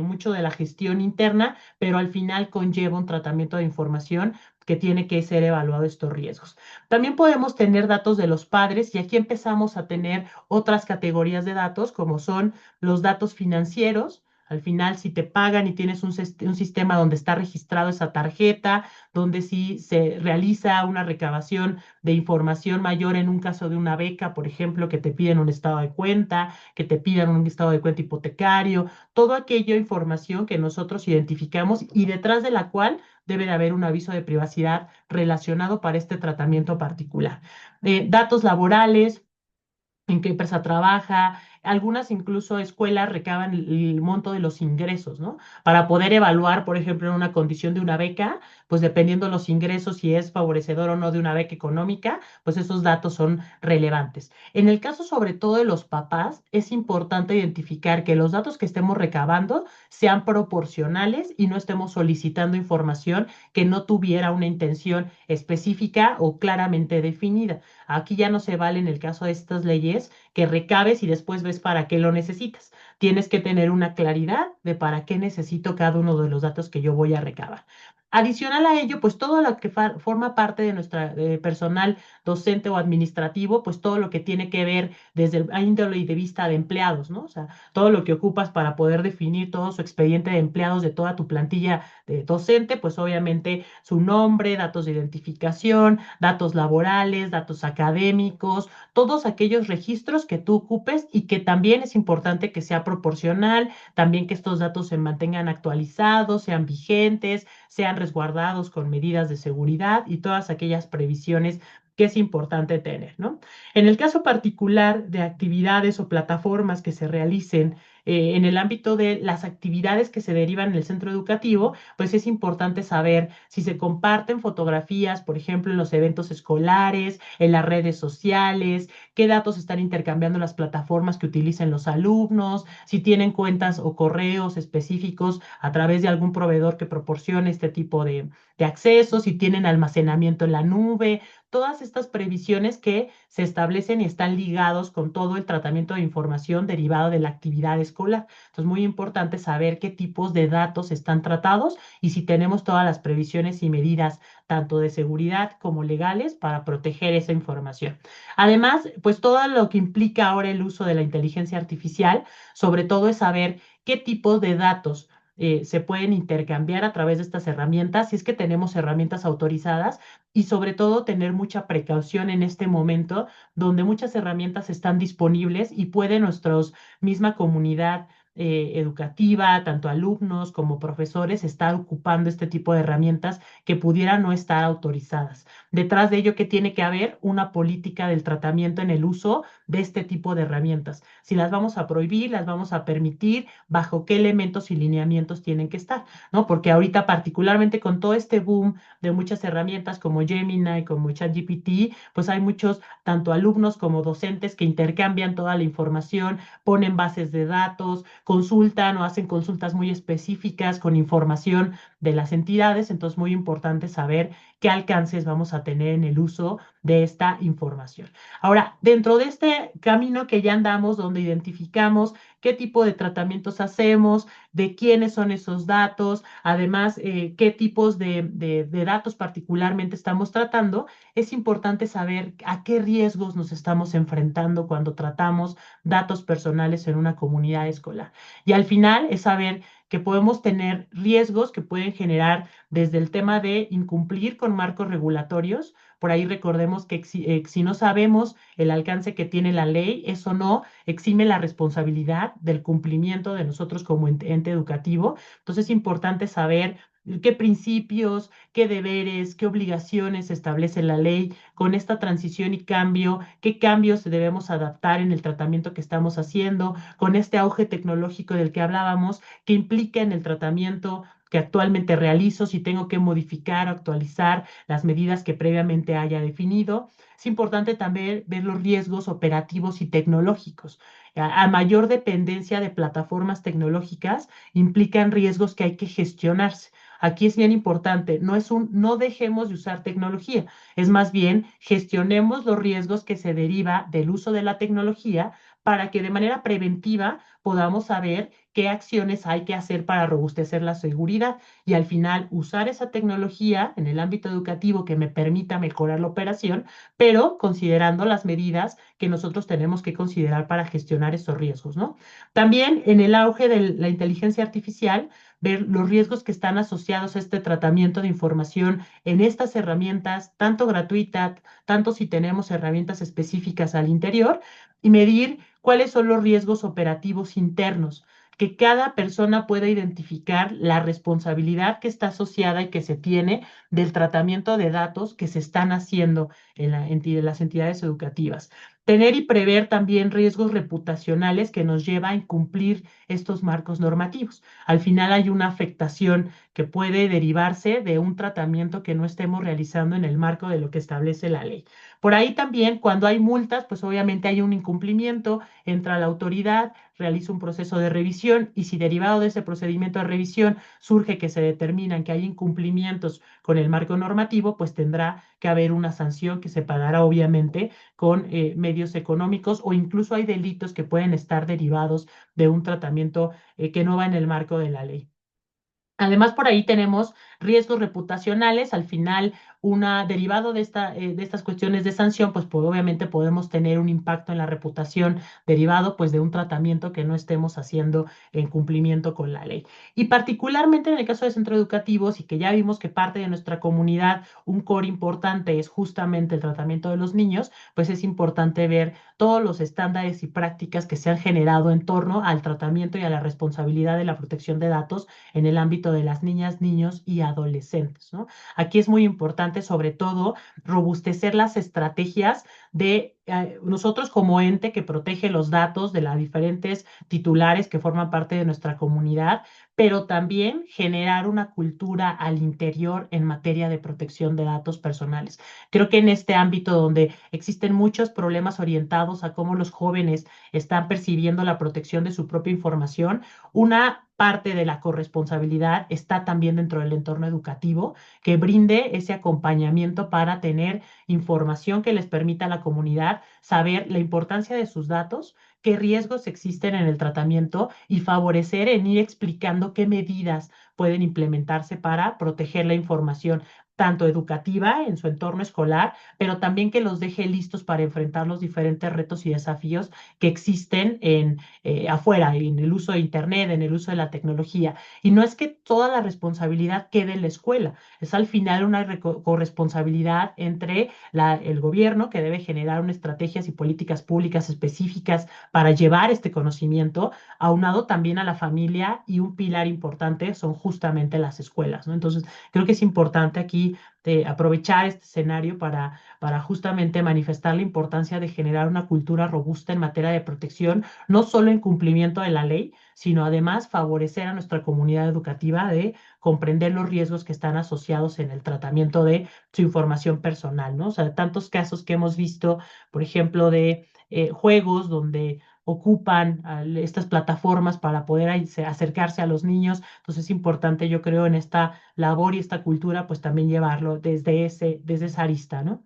S1: mucho de la gestión interna, pero al final conlleva un tratamiento de información que tiene que ser evaluado estos riesgos. También podemos tener datos de los padres y aquí empezamos a tener otras categorías de datos como son los datos financieros. Al final, si te pagan y tienes un sistema donde está registrado esa tarjeta, donde sí se realiza una recabación de información mayor en un caso de una beca, por ejemplo, que te piden un estado de cuenta, que te pidan un estado de cuenta hipotecario, todo aquello información que nosotros identificamos y detrás de la cual debe de haber un aviso de privacidad relacionado para este tratamiento particular. Datos laborales, en qué empresa trabaja. Algunas incluso escuelas recaban el monto de los ingresos, ¿no? Para poder evaluar, por ejemplo, en una condición de una beca, pues dependiendo de los ingresos, si es favorecedor o no de una beca económica, pues esos datos son relevantes. En el caso sobre todo de los papás, es importante identificar que los datos que estemos recabando sean proporcionales y no estemos solicitando información que no tuviera una intención específica o claramente definida. Aquí ya no se vale en el caso de estas leyes que recabes y después ves para qué lo necesitas. Tienes que tener una claridad de para qué necesito cada uno de los datos que yo voy a recabar. Adicional a ello, pues todo lo que forma parte de nuestra personal docente o administrativo, pues todo lo que tiene que ver desde el índole y de vista de empleados, ¿no? O sea, todo lo que ocupas para poder definir todo su expediente de empleados de toda tu plantilla de docente, pues obviamente su nombre, datos de identificación, datos laborales, datos académicos, todos aquellos registros que tú ocupes y que también es importante que sea proporcional, también que estos datos se mantengan actualizados, sean vigentes, sean resguardados con medidas de seguridad y todas aquellas previsiones que es importante tener, ¿no? En el caso particular de actividades o plataformas que se realicen en el ámbito de las actividades que se derivan en el centro educativo, pues es importante saber si se comparten fotografías, por ejemplo, en los eventos escolares, en las redes sociales, qué datos están intercambiando las plataformas que utilicen los alumnos, si tienen cuentas o correos específicos a través de algún proveedor que proporcione este tipo de acceso, si tienen almacenamiento en la nube, todas estas previsiones que se establecen y están ligados con todo el tratamiento de información derivado de la actividad escolar. Entonces, muy importante saber qué tipos de datos están tratados y si tenemos todas las previsiones y medidas, tanto de seguridad como legales, para proteger esa información. Además, pues todo lo que implica ahora el uso de la inteligencia artificial, sobre todo es saber qué tipos de datos se pueden intercambiar a través de estas herramientas, si es que tenemos herramientas autorizadas y sobre todo tener mucha precaución en este momento donde muchas herramientas están disponibles y puede nuestra misma comunidad educativa, tanto alumnos como profesores, estar ocupando este tipo de herramientas que pudieran no estar autorizadas. Detrás de ello, ¿qué tiene que haber? Una política del tratamiento en el uso de este tipo de herramientas. Si las vamos a prohibir, las vamos a permitir, bajo qué elementos y lineamientos tienen que estar, ¿no? Porque ahorita, particularmente con todo este boom de muchas herramientas como Gemini, como ChatGPT, pues hay muchos, tanto alumnos como docentes, que intercambian toda la información, ponen bases de datos, consultan o hacen consultas muy específicas con información de las entidades. Entonces, muy importante saber qué alcances vamos a tener en el uso de esta información. Ahora, dentro de este camino que ya andamos, donde identificamos qué tipo de tratamientos hacemos, de quiénes son esos datos, además, qué tipos de datos particularmente estamos tratando, es importante saber a qué riesgos nos estamos enfrentando cuando tratamos datos personales en una comunidad escolar. Y al final es saber que podemos tener riesgos que pueden generar desde el tema de incumplir con marcos regulatorios. Por ahí recordemos que si no sabemos el alcance que tiene la ley, eso no exime la responsabilidad del cumplimiento de nosotros como ente educativo. Entonces es importante saber qué principios, qué deberes, qué obligaciones establece la ley con esta transición y cambio, qué cambios debemos adaptar en el tratamiento que estamos haciendo, con este auge tecnológico del que hablábamos, que implica en el tratamiento que actualmente realizo, si tengo que modificar o actualizar las medidas que previamente haya definido. Es importante también ver los riesgos operativos y tecnológicos. A mayor dependencia de plataformas tecnológicas implican riesgos que hay que gestionarse. Aquí es bien importante, no dejemos de usar tecnología, es más bien gestionemos los riesgos que se deriva del uso de la tecnología para que de manera preventiva podamos saber qué acciones hay que hacer para robustecer la seguridad y al final usar esa tecnología en el ámbito educativo que me permita mejorar la operación, pero considerando las medidas que nosotros tenemos que considerar para gestionar esos riesgos, ¿no? También en el auge de la inteligencia artificial, ver los riesgos que están asociados a este tratamiento de información en estas herramientas, tanto gratuitas, tanto si tenemos herramientas específicas al interior, y medir cuáles son los riesgos operativos internos, que cada persona pueda identificar la responsabilidad que está asociada y que se tiene del tratamiento de datos que se están haciendo en las entidades educativas. Tener y prever también riesgos reputacionales que nos lleva a incumplir estos marcos normativos. Al final hay una afectación que puede derivarse de un tratamiento que no estemos realizando en el marco de lo que establece la ley. Por ahí también, cuando hay multas, pues obviamente hay un incumplimiento, entra la autoridad, realiza un proceso de revisión y si derivado de ese procedimiento de revisión surge que se determinan que hay incumplimientos con el marco normativo, pues tendrá que haber una sanción que se pagará obviamente con medios económicos o incluso hay delitos que pueden estar derivados de un tratamiento que no va en el marco de la ley. Además, por ahí tenemos riesgos reputacionales. Al final, derivado de estas cuestiones de sanción, pues obviamente podemos tener un impacto en la reputación derivado pues de un tratamiento que no estemos haciendo en cumplimiento con la ley. Y particularmente en el caso de centros educativos y que ya vimos que parte de nuestra comunidad, un core importante es justamente el tratamiento de los niños, pues es importante ver todos los estándares y prácticas que se han generado en torno al tratamiento y a la responsabilidad de la protección de datos en el ámbito de las niñas, niños y adolescentes, ¿no? Aquí es muy importante, sobre todo, robustecer las estrategias de nosotros como ente que protege los datos de las diferentes titulares que forman parte de nuestra comunidad, pero también generar una cultura al interior en materia de protección de datos personales. Creo que en este ámbito donde existen muchos problemas orientados a cómo los jóvenes están percibiendo la protección de su propia información, una parte de la corresponsabilidad está también dentro del entorno educativo, que brinde ese acompañamiento para tener información que les permita a la comunidad saber la importancia de sus datos, qué riesgos existen en el tratamiento y favorecer en ir explicando qué medidas pueden implementarse para proteger la información tanto educativa en su entorno escolar, pero también que los deje listos para enfrentar los diferentes retos y desafíos que existen afuera, en el uso de Internet, en el uso de la tecnología. Y no es que toda la responsabilidad quede en la escuela, es al final una corresponsabilidad entre el gobierno, que debe generar unas estrategias y políticas públicas específicas para llevar este conocimiento, aunado también a la familia y un pilar importante son justamente las escuelas, ¿no? Entonces, creo que es importante aquí aprovechar este escenario para justamente manifestar la importancia de generar una cultura robusta en materia de protección, no solo en cumplimiento de la ley, sino además favorecer a nuestra comunidad educativa de comprender los riesgos que están asociados en el tratamiento de su información personal, ¿no? O sea, tantos casos que hemos visto, por ejemplo, de juegos donde ocupan estas plataformas para poder acercarse a los niños. Entonces es importante, yo creo, en esta labor y esta cultura, pues también llevarlo desde esa arista, ¿no?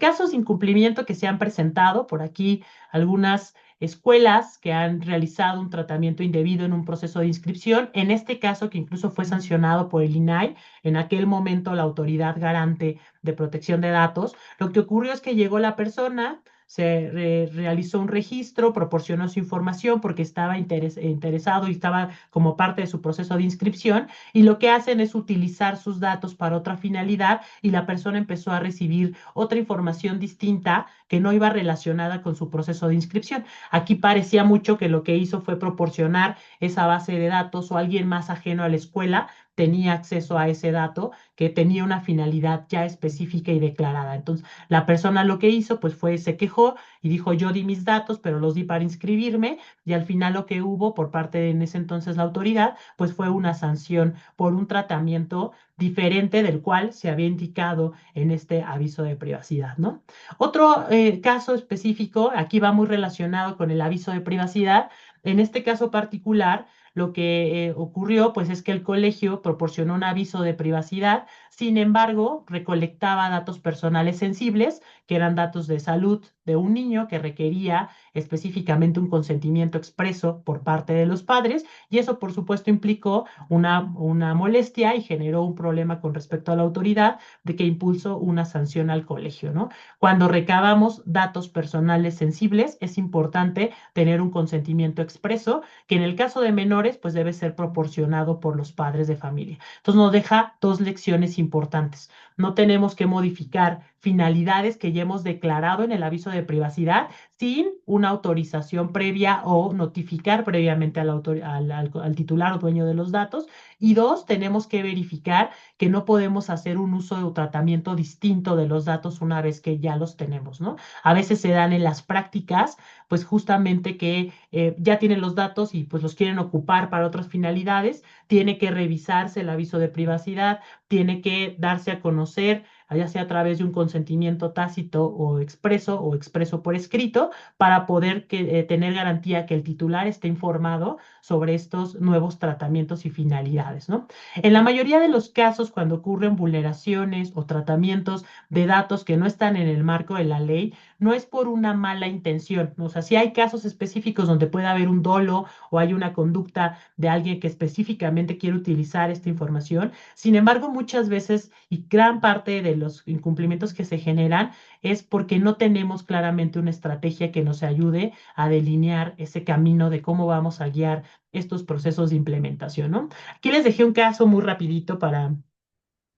S1: Casos de incumplimiento que se han presentado por aquí, algunas escuelas que han realizado un tratamiento indebido en un proceso de inscripción, en este caso que incluso fue sancionado por el INAI, en aquel momento la autoridad garante de protección de datos, lo que ocurrió es que llegó la persona, realizó un registro, proporcionó su información porque estaba interesado y estaba como parte de su proceso de inscripción y lo que hacen es utilizar sus datos para otra finalidad y la persona empezó a recibir otra información distinta que no iba relacionada con su proceso de inscripción. Aquí parecía mucho que lo que hizo fue proporcionar esa base de datos o alguien más ajeno a la escuela tenía acceso a ese dato que tenía una finalidad ya específica y declarada. Entonces, la persona lo que hizo, pues fue, se quejó y dijo, yo di mis datos, pero los di para inscribirme, y al final lo que hubo por parte de en ese entonces la autoridad, pues fue una sanción por un tratamiento diferente del cual se había indicado en este aviso de privacidad, ¿no? Otro caso específico, aquí va muy relacionado con el aviso de privacidad. En este caso particular, lo que ocurrió, pues es que el colegio proporcionó un aviso de privacidad, sin embargo, recolectaba datos personales sensibles, que eran datos de salud de un niño que requería específicamente un consentimiento expreso por parte de los padres, y eso, por supuesto, implicó una molestia y generó un problema con respecto a la autoridad de que impulsó una sanción al colegio, ¿no? Cuando recabamos datos personales sensibles, es importante tener un consentimiento expreso, que en el caso de menores, pues debe ser proporcionado por los padres de familia. Entonces nos deja dos lecciones importantes. No tenemos que modificar finalidades que ya hemos declarado en el aviso de privacidad sin una autorización previa o notificar previamente al titular o dueño de los datos. Y dos, tenemos que verificar que no podemos hacer un uso o tratamiento distinto de los datos una vez que ya los tenemos, ¿no? A veces se dan en las prácticas, pues justamente que ya tienen los datos y pues los quieren ocupar para otras finalidades, tiene que revisarse el aviso de privacidad, tiene que darse a conocer, ya sea a través de un consentimiento tácito o expreso por escrito, para poder tener garantía que el titular esté informado sobre estos nuevos tratamientos y finalidades, ¿no? En la mayoría de los casos, cuando ocurren vulneraciones o tratamientos de datos que no están en el marco de la ley, no es por una mala intención. O sea, si hay casos específicos donde puede haber un dolo o hay una conducta de alguien que específicamente quiere utilizar esta información. Sin embargo, muchas veces y gran parte de los incumplimientos que se generan es porque no tenemos claramente una estrategia que nos ayude a delinear ese camino de cómo vamos a guiar estos procesos de implementación, ¿no? Aquí les dejé un caso muy rapidito para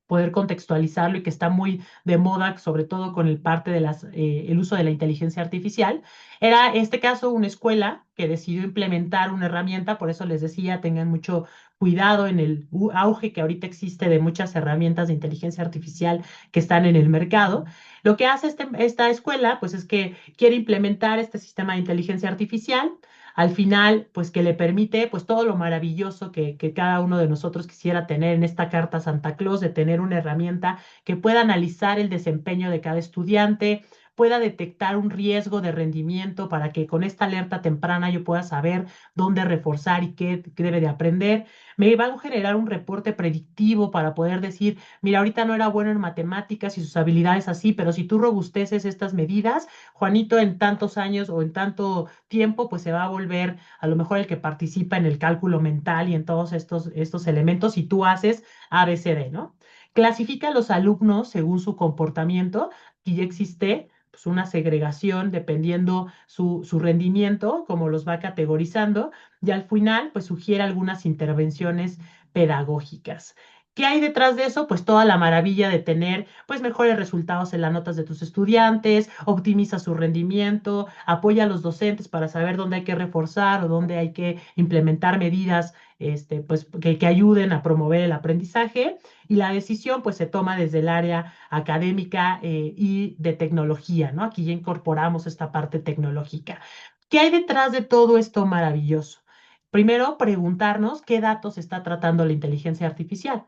S1: poder contextualizarlo y que está muy de moda, sobre todo con el parte de el uso de la inteligencia artificial. Era este caso una escuela que decidió implementar una herramienta, por eso les decía, tengan mucho cuidado en el auge que ahorita existe de muchas herramientas de inteligencia artificial que están en el mercado. Lo que hace esta escuela, pues es que quiere implementar este sistema de inteligencia artificial al final, pues que le permite, pues todo lo maravilloso que cada uno de nosotros quisiera tener en esta carta Santa Claus, de tener una herramienta que pueda analizar el desempeño de cada estudiante, pueda detectar un riesgo de rendimiento para que con esta alerta temprana yo pueda saber dónde reforzar y qué debe de aprender. Me va a generar un reporte predictivo para poder decir, mira, ahorita no era bueno en matemáticas y sus habilidades así, pero si tú robusteces estas medidas, Juanito en tantos años o en tanto tiempo, pues se va a volver a lo mejor el que participa en el cálculo mental y en todos estos elementos y tú haces ABCD, ¿no? Clasifica a los alumnos según su comportamiento y ya existe pues, una segregación dependiendo su rendimiento, como los va categorizando, y al final pues sugiere algunas intervenciones pedagógicas. ¿Qué hay detrás de eso? Pues toda la maravilla de tener pues mejores resultados en las notas de tus estudiantes, optimiza su rendimiento, apoya a los docentes para saber dónde hay que reforzar o dónde hay que implementar medidas pues, que ayuden a promover el aprendizaje, y la decisión pues se toma desde el área académica y de tecnología, ¿no? Aquí ya incorporamos esta parte tecnológica. ¿Qué hay detrás de todo esto maravilloso? Primero, preguntarnos qué datos está tratando la inteligencia artificial,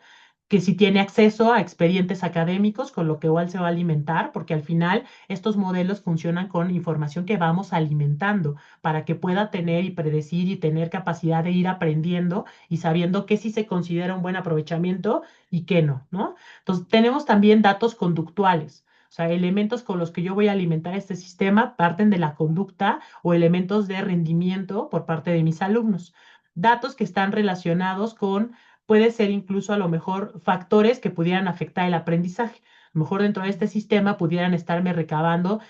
S1: que si tiene acceso a expedientes académicos, con lo que igual se va a alimentar, porque al final estos modelos funcionan con información que vamos alimentando para que pueda tener y predecir y tener capacidad de ir aprendiendo y sabiendo qué sí se considera un buen aprovechamiento y qué no, ¿no? Entonces, tenemos también datos conductuales. O sea, elementos con los que yo voy a alimentar este sistema parten de la conducta o elementos de rendimiento por parte de mis alumnos. Datos que están relacionados con, puede ser incluso a lo mejor factores que pudieran afectar el aprendizaje. lo mejor dentro de este sistema pudieran estarme recabando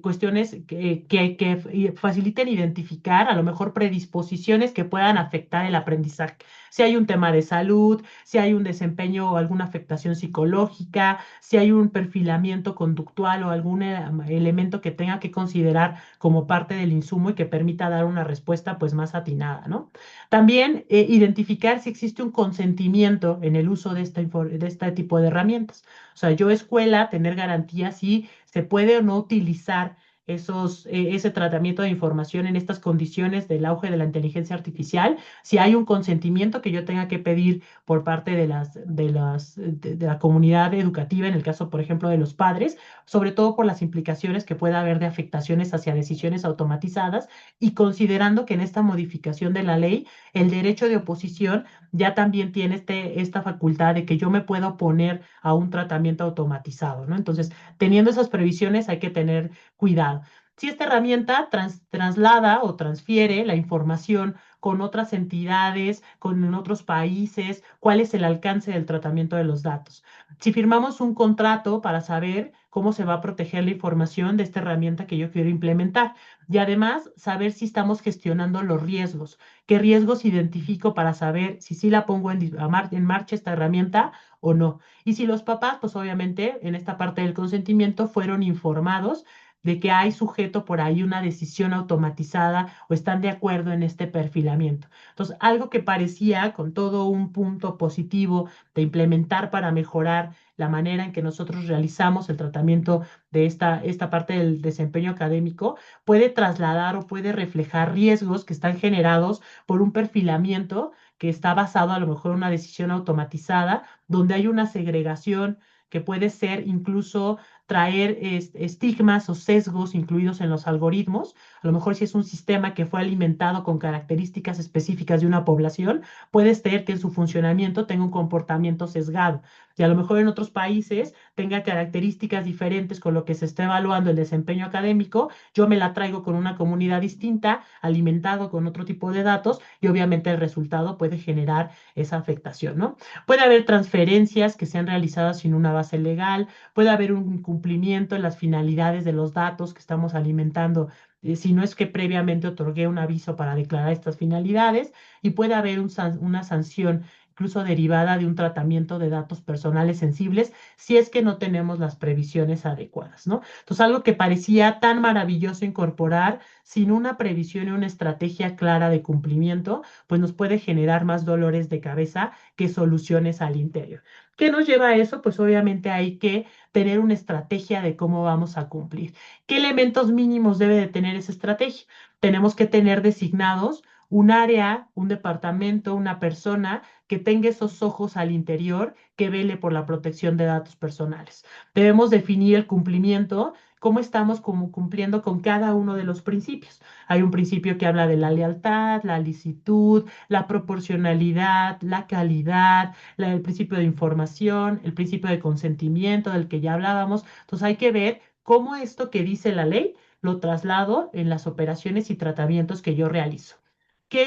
S1: cuestiones que faciliten identificar a lo mejor predisposiciones que puedan afectar el aprendizaje. Si hay un tema de salud, si hay un desempeño o alguna afectación psicológica, si hay un perfilamiento conductual o algún elemento que tenga que considerar como parte del insumo y que permita dar una respuesta pues más atinada, ¿no? También identificar si existe un consentimiento en el uso de este tipo de herramientas. O sea, yo escuela, tener garantía si se puede o no utilizar ese tratamiento de información en estas condiciones del auge de la inteligencia artificial, si hay un consentimiento que yo tenga que pedir por parte de la comunidad educativa, en el caso, por ejemplo, de los padres, sobre todo por las implicaciones que pueda haber de afectaciones hacia decisiones automatizadas y considerando que en esta modificación de la ley, el derecho de oposición ya también tiene esta facultad de que yo me pueda oponer a un tratamiento automatizado, ¿no? Entonces, teniendo esas previsiones hay que tener cuidado. Si esta herramienta traslada o transfiere la información con otras entidades, con otros países, cuál es el alcance del tratamiento de los datos. Si firmamos un contrato para saber cómo se va a proteger la información de esta herramienta que yo quiero implementar y además saber si estamos gestionando los riesgos, qué riesgos identifico para saber si sí la pongo en marcha esta herramienta o no. Y si los papás, pues obviamente en esta parte del consentimiento fueron informados de que hay sujeto por ahí una decisión automatizada o están de acuerdo en este perfilamiento. Entonces, algo que parecía con todo un punto positivo de implementar para mejorar la manera en que nosotros realizamos el tratamiento de esta parte del desempeño académico, puede trasladar o puede reflejar riesgos que están generados por un perfilamiento que está basado a lo mejor en una decisión automatizada, donde hay una segregación que puede ser incluso traer estigmas o sesgos incluidos en los algoritmos. A lo mejor si es un sistema que fue alimentado con características específicas de una población, puede ser que en su funcionamiento tenga un comportamiento sesgado. Y a lo mejor en otros países tenga características diferentes con lo que se está evaluando el desempeño académico, yo me la traigo con una comunidad distinta, alimentado con otro tipo de datos y obviamente el resultado puede generar esa afectación, ¿no? Puede haber transferencias que sean realizadas sin una base legal, puede haber un incumplimiento en las finalidades de los datos que estamos alimentando, si no es que previamente otorgué un aviso para declarar estas finalidades, y puede haber una sanción incluso derivada de un tratamiento de datos personales sensibles, si es que no tenemos las previsiones adecuadas, ¿no? Entonces, algo que parecía tan maravilloso incorporar sin una previsión y una estrategia clara de cumplimiento, pues nos puede generar más dolores de cabeza que soluciones al interior. ¿Qué nos lleva a eso? Pues obviamente hay que tener una estrategia de cómo vamos a cumplir. ¿Qué elementos mínimos debe de tener esa estrategia? Tenemos que tener designados un área, un departamento, una persona que tenga esos ojos al interior, que vele por la protección de datos personales. Debemos definir el cumplimiento, cómo estamos cumpliendo con cada uno de los principios. Hay un principio que habla de la lealtad, la licitud, la proporcionalidad, la calidad, el principio de información, el principio de consentimiento del que ya hablábamos. Entonces hay que ver cómo esto que dice la ley lo traslado en las operaciones y tratamientos que yo realizo.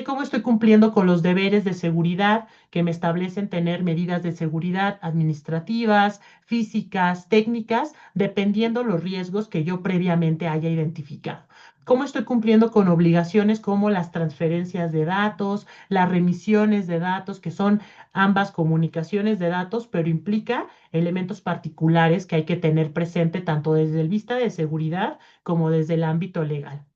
S1: ¿Cómo estoy cumpliendo con los deberes de seguridad que me establecen tener medidas de seguridad administrativas, físicas, técnicas, dependiendo los riesgos que yo previamente haya identificado? ¿Cómo estoy cumpliendo con obligaciones como las transferencias de datos, las remisiones de datos, que son ambas comunicaciones de datos, pero implica elementos particulares que hay que tener presente tanto desde el vista de seguridad como desde el ámbito legal?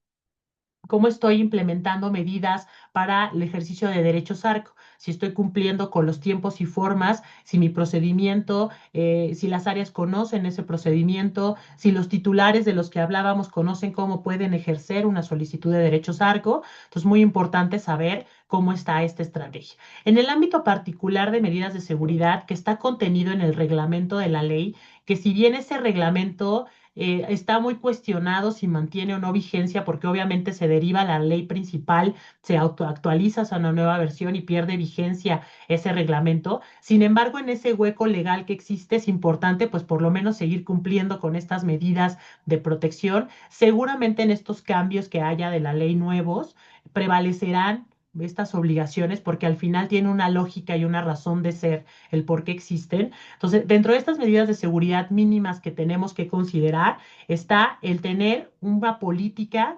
S1: ¿Cómo estoy implementando medidas para el ejercicio de derechos ARCO? Si estoy cumpliendo con los tiempos y formas, si mi procedimiento, si las áreas conocen ese procedimiento, si los titulares de los que hablábamos conocen cómo pueden ejercer una solicitud de derechos ARCO. Entonces, muy importante saber cómo está esta estrategia. En el ámbito particular de medidas de seguridad que está contenido en el reglamento de la ley, que si bien ese reglamento está muy cuestionado si mantiene o no vigencia, porque obviamente se deriva la ley principal, se autoactualiza a una nueva versión y pierde vigencia ese reglamento. Sin embargo, en ese hueco legal que existe es importante, pues por lo menos seguir cumpliendo con estas medidas de protección. Seguramente en estos cambios que haya de la ley nuevos, prevalecerán estas obligaciones porque al final tiene una lógica y una razón de ser el por qué existen. Entonces, dentro de estas medidas de seguridad mínimas que tenemos que considerar está el tener una política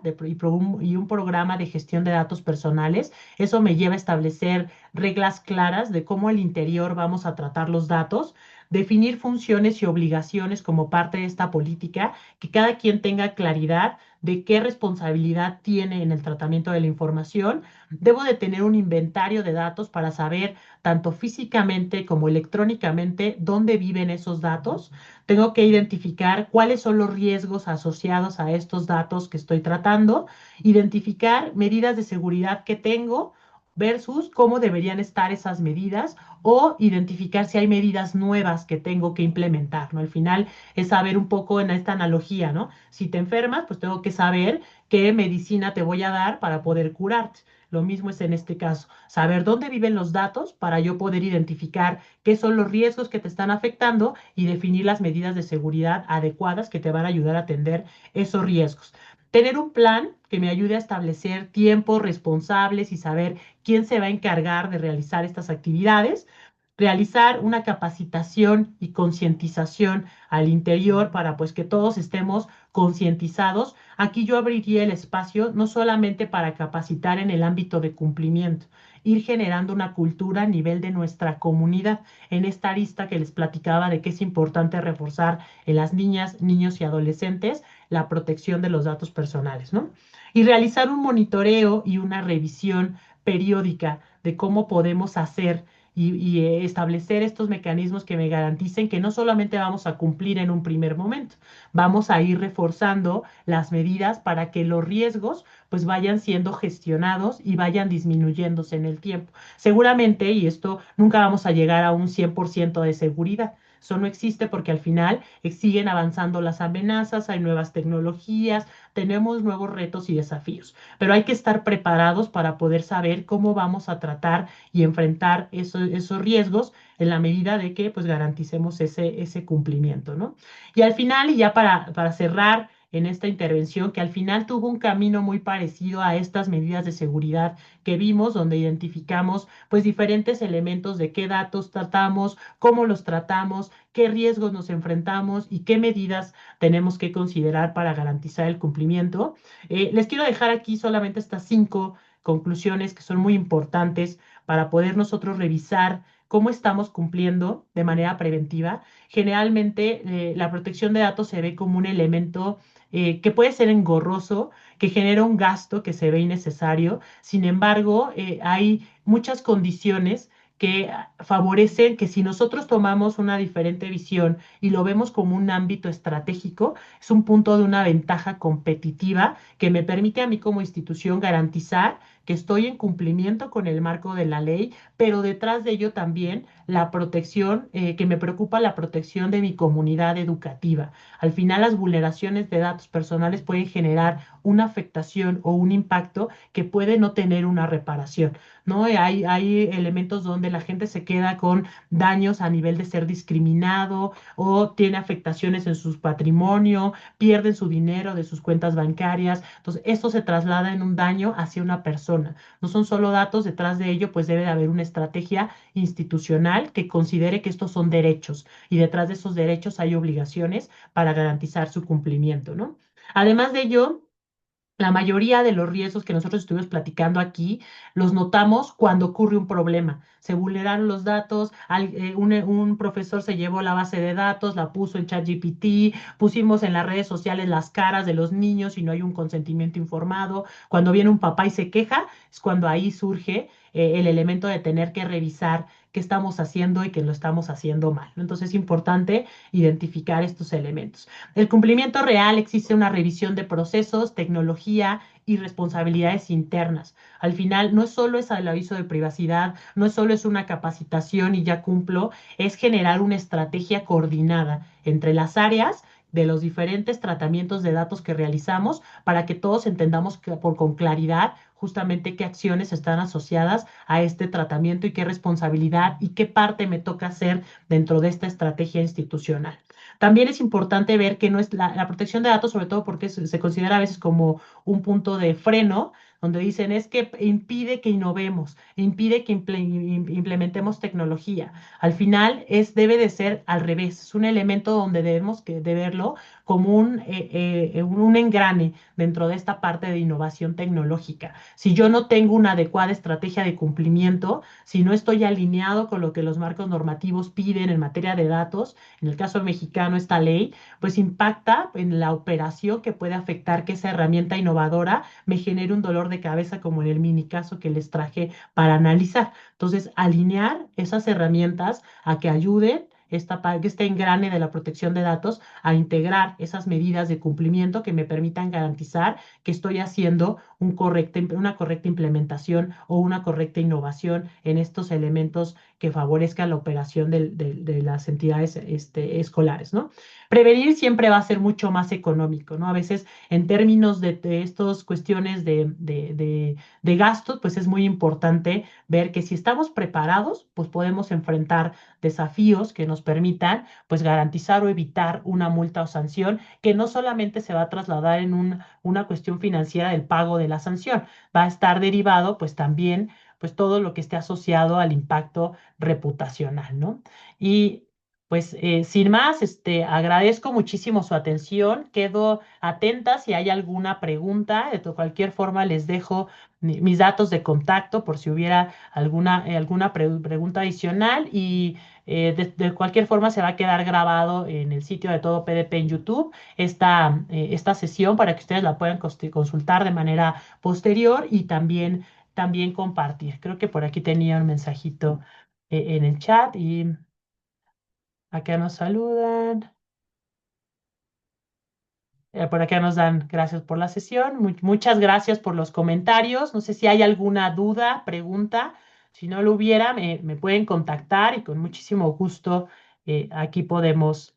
S1: y un programa de gestión de datos personales. Eso me lleva a establecer reglas claras de cómo al interior vamos a tratar los datos, definir funciones y obligaciones como parte de esta política, que cada quien tenga claridad de qué responsabilidad tiene en el tratamiento de la información. Debo de tener un inventario de datos para saber tanto físicamente como electrónicamente dónde viven esos datos. Tengo que identificar cuáles son los riesgos asociados a estos datos que estoy tratando, identificar medidas de seguridad que tengo versus cómo deberían estar esas medidas o identificar si hay medidas nuevas que tengo que implementar, ¿no? Al final es saber un poco en esta analogía, ¿no? Si te enfermas, pues tengo que saber qué medicina te voy a dar para poder curarte. Lo mismo es en este caso, saber dónde viven los datos para yo poder identificar qué son los riesgos que te están afectando y definir las medidas de seguridad adecuadas que te van a ayudar a atender esos riesgos. Tener un plan que me ayude a establecer tiempos responsables y saber quién se va a encargar de realizar estas actividades, realizar una capacitación y concientización al interior para pues que todos estemos concientizados. Aquí yo abriría el espacio no solamente para capacitar en el ámbito de cumplimiento, ir generando una cultura a nivel de nuestra comunidad en esta arista que les platicaba de que es importante reforzar en las niñas, niños y adolescentes la protección de los datos personales, ¿no? Y realizar un monitoreo y una revisión periódica de cómo podemos hacer y establecer estos mecanismos que me garanticen que no solamente vamos a cumplir en un primer momento, vamos a ir reforzando las medidas para que los riesgos pues vayan siendo gestionados y vayan disminuyéndose en el tiempo. Seguramente, y esto nunca vamos a llegar a un 100% de seguridad. Eso no existe porque al final siguen avanzando las amenazas, hay nuevas tecnologías, tenemos nuevos retos y desafíos, pero hay que estar preparados para poder saber cómo vamos a tratar y enfrentar esos riesgos en la medida de que pues garanticemos ese cumplimiento, ¿no? Y al final, y ya para cerrar en esta intervención, que al final tuvo un camino muy parecido a estas medidas de seguridad que vimos, donde identificamos pues diferentes elementos de qué datos tratamos, cómo los tratamos, qué riesgos nos enfrentamos y qué medidas tenemos que considerar para garantizar el cumplimiento. Les quiero dejar aquí solamente estas 5 conclusiones que son muy importantes para poder nosotros revisar cómo estamos cumpliendo de manera preventiva. Generalmente, la protección de datos se ve como un elemento que puede ser engorroso, que genera un gasto que se ve innecesario. Sin embargo, hay muchas condiciones que favorecen que si nosotros tomamos una diferente visión y lo vemos como un ámbito estratégico, es un punto de una ventaja competitiva que me permite a mí como institución garantizar que estoy en cumplimiento con el marco de la ley, pero detrás de ello también la protección, que me preocupa la protección de mi comunidad educativa. Al final, las vulneraciones de datos personales pueden generar una afectación o un impacto que puede no tener una reparación, ¿no? Hay elementos donde la gente se queda con daños a nivel de ser discriminado o tiene afectaciones en su patrimonio, pierden su dinero de sus cuentas bancarias. Entonces, esto se traslada en un daño hacia una persona. No son solo datos, detrás de ello, pues debe de haber una estrategia institucional que considere que estos son derechos y detrás de esos derechos hay obligaciones para garantizar su cumplimiento, ¿no? Además de ello, la mayoría de los riesgos que nosotros estuvimos platicando aquí los notamos cuando ocurre un problema. Se vulneraron los datos, un profesor se llevó la base de datos, la puso en ChatGPT, pusimos en las redes sociales las caras de los niños y no hay un consentimiento informado. Cuando viene un papá y se queja, es cuando ahí surge el elemento de tener que revisar qué estamos haciendo y que lo estamos haciendo mal, ¿no? Entonces es importante identificar estos elementos. El cumplimiento real existe una revisión de procesos, tecnología y responsabilidades internas. Al final, no solo es el aviso de privacidad, no solo es una capacitación y ya cumplo, es generar una estrategia coordinada entre las áreas de los diferentes tratamientos de datos que realizamos para que todos entendamos con claridad justamente qué acciones están asociadas a este tratamiento y qué responsabilidad y qué parte me toca hacer dentro de esta estrategia institucional. También es importante ver que no es la protección de datos, sobre todo porque se considera a veces como un punto de freno, donde dicen es que impide que innovemos, impide que implementemos tecnología. Al final debe de ser al revés, es un elemento donde debemos de verlo como un engrane dentro de esta parte de innovación tecnológica. Si yo no tengo una adecuada estrategia de cumplimiento, si no estoy alineado con lo que los marcos normativos piden en materia de datos, en el caso mexicano esta ley, pues impacta en la operación que puede afectar que esa herramienta innovadora me genere un dolor de cabeza como en el mini caso que les traje para analizar. Entonces, alinear esas herramientas a que ayuden este engrane de la protección de datos a integrar esas medidas de cumplimiento que me permitan garantizar que estoy haciendo una correcta implementación o una correcta innovación en estos elementos que favorezcan la operación de las entidades escolares, ¿no? Prevenir siempre va a ser mucho más económico, ¿no? A veces en términos de estas cuestiones de gastos, pues es muy importante ver que si estamos preparados, pues podemos enfrentar desafíos que nos permitan, pues garantizar o evitar una multa o sanción que no solamente se va a trasladar en una cuestión financiera del pago de la sanción, va a estar derivado, pues también, pues todo lo que esté asociado al impacto reputacional, ¿no? Y pues sin más, agradezco muchísimo su atención. Quedo atenta si hay alguna pregunta. Cualquier forma les dejo mis datos de contacto por si hubiera alguna pregunta adicional y de cualquier forma se va a quedar grabado en el sitio de Todo PDP en YouTube esta sesión para que ustedes la puedan consultar de manera posterior y también compartir. Creo que por aquí tenía un mensajito en el chat y acá nos saludan. Por acá nos dan gracias por la sesión. Muchas gracias por los comentarios. No sé si hay alguna duda, pregunta. Si no lo hubiera, me pueden contactar y con muchísimo gusto aquí podemos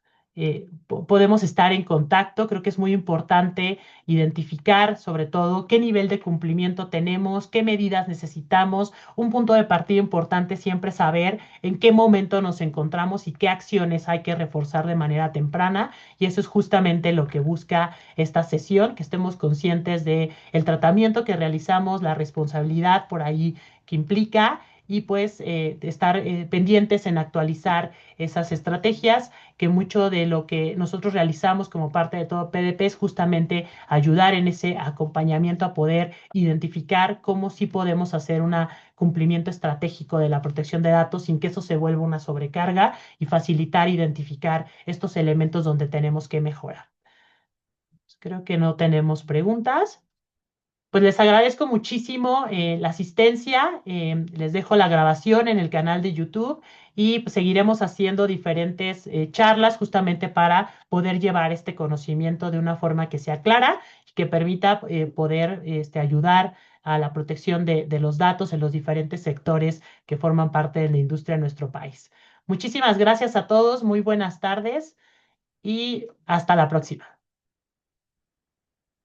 S1: estar en contacto. Creo que es muy importante identificar sobre todo qué nivel de cumplimiento tenemos, qué medidas necesitamos. Un punto de partida importante siempre saber en qué momento nos encontramos y qué acciones hay que reforzar de manera temprana y eso es justamente lo que busca esta sesión, que estemos conscientes de el tratamiento que realizamos, la responsabilidad por ahí que implica y pues estar pendientes en actualizar esas estrategias, que mucho de lo que nosotros realizamos como parte de todo PDP es justamente ayudar en ese acompañamiento a poder identificar cómo sí podemos hacer un cumplimiento estratégico de la protección de datos sin que eso se vuelva una sobrecarga y facilitar identificar estos elementos donde tenemos que mejorar. Creo que no tenemos preguntas. Pues les agradezco muchísimo la asistencia. Les dejo la grabación en el canal de YouTube y pues, seguiremos haciendo diferentes charlas justamente para poder llevar este conocimiento de una forma que sea clara y que permita poder ayudar a la protección de los datos en los diferentes sectores que forman parte de la industria de nuestro país. Muchísimas gracias a todos, muy buenas tardes y hasta la próxima.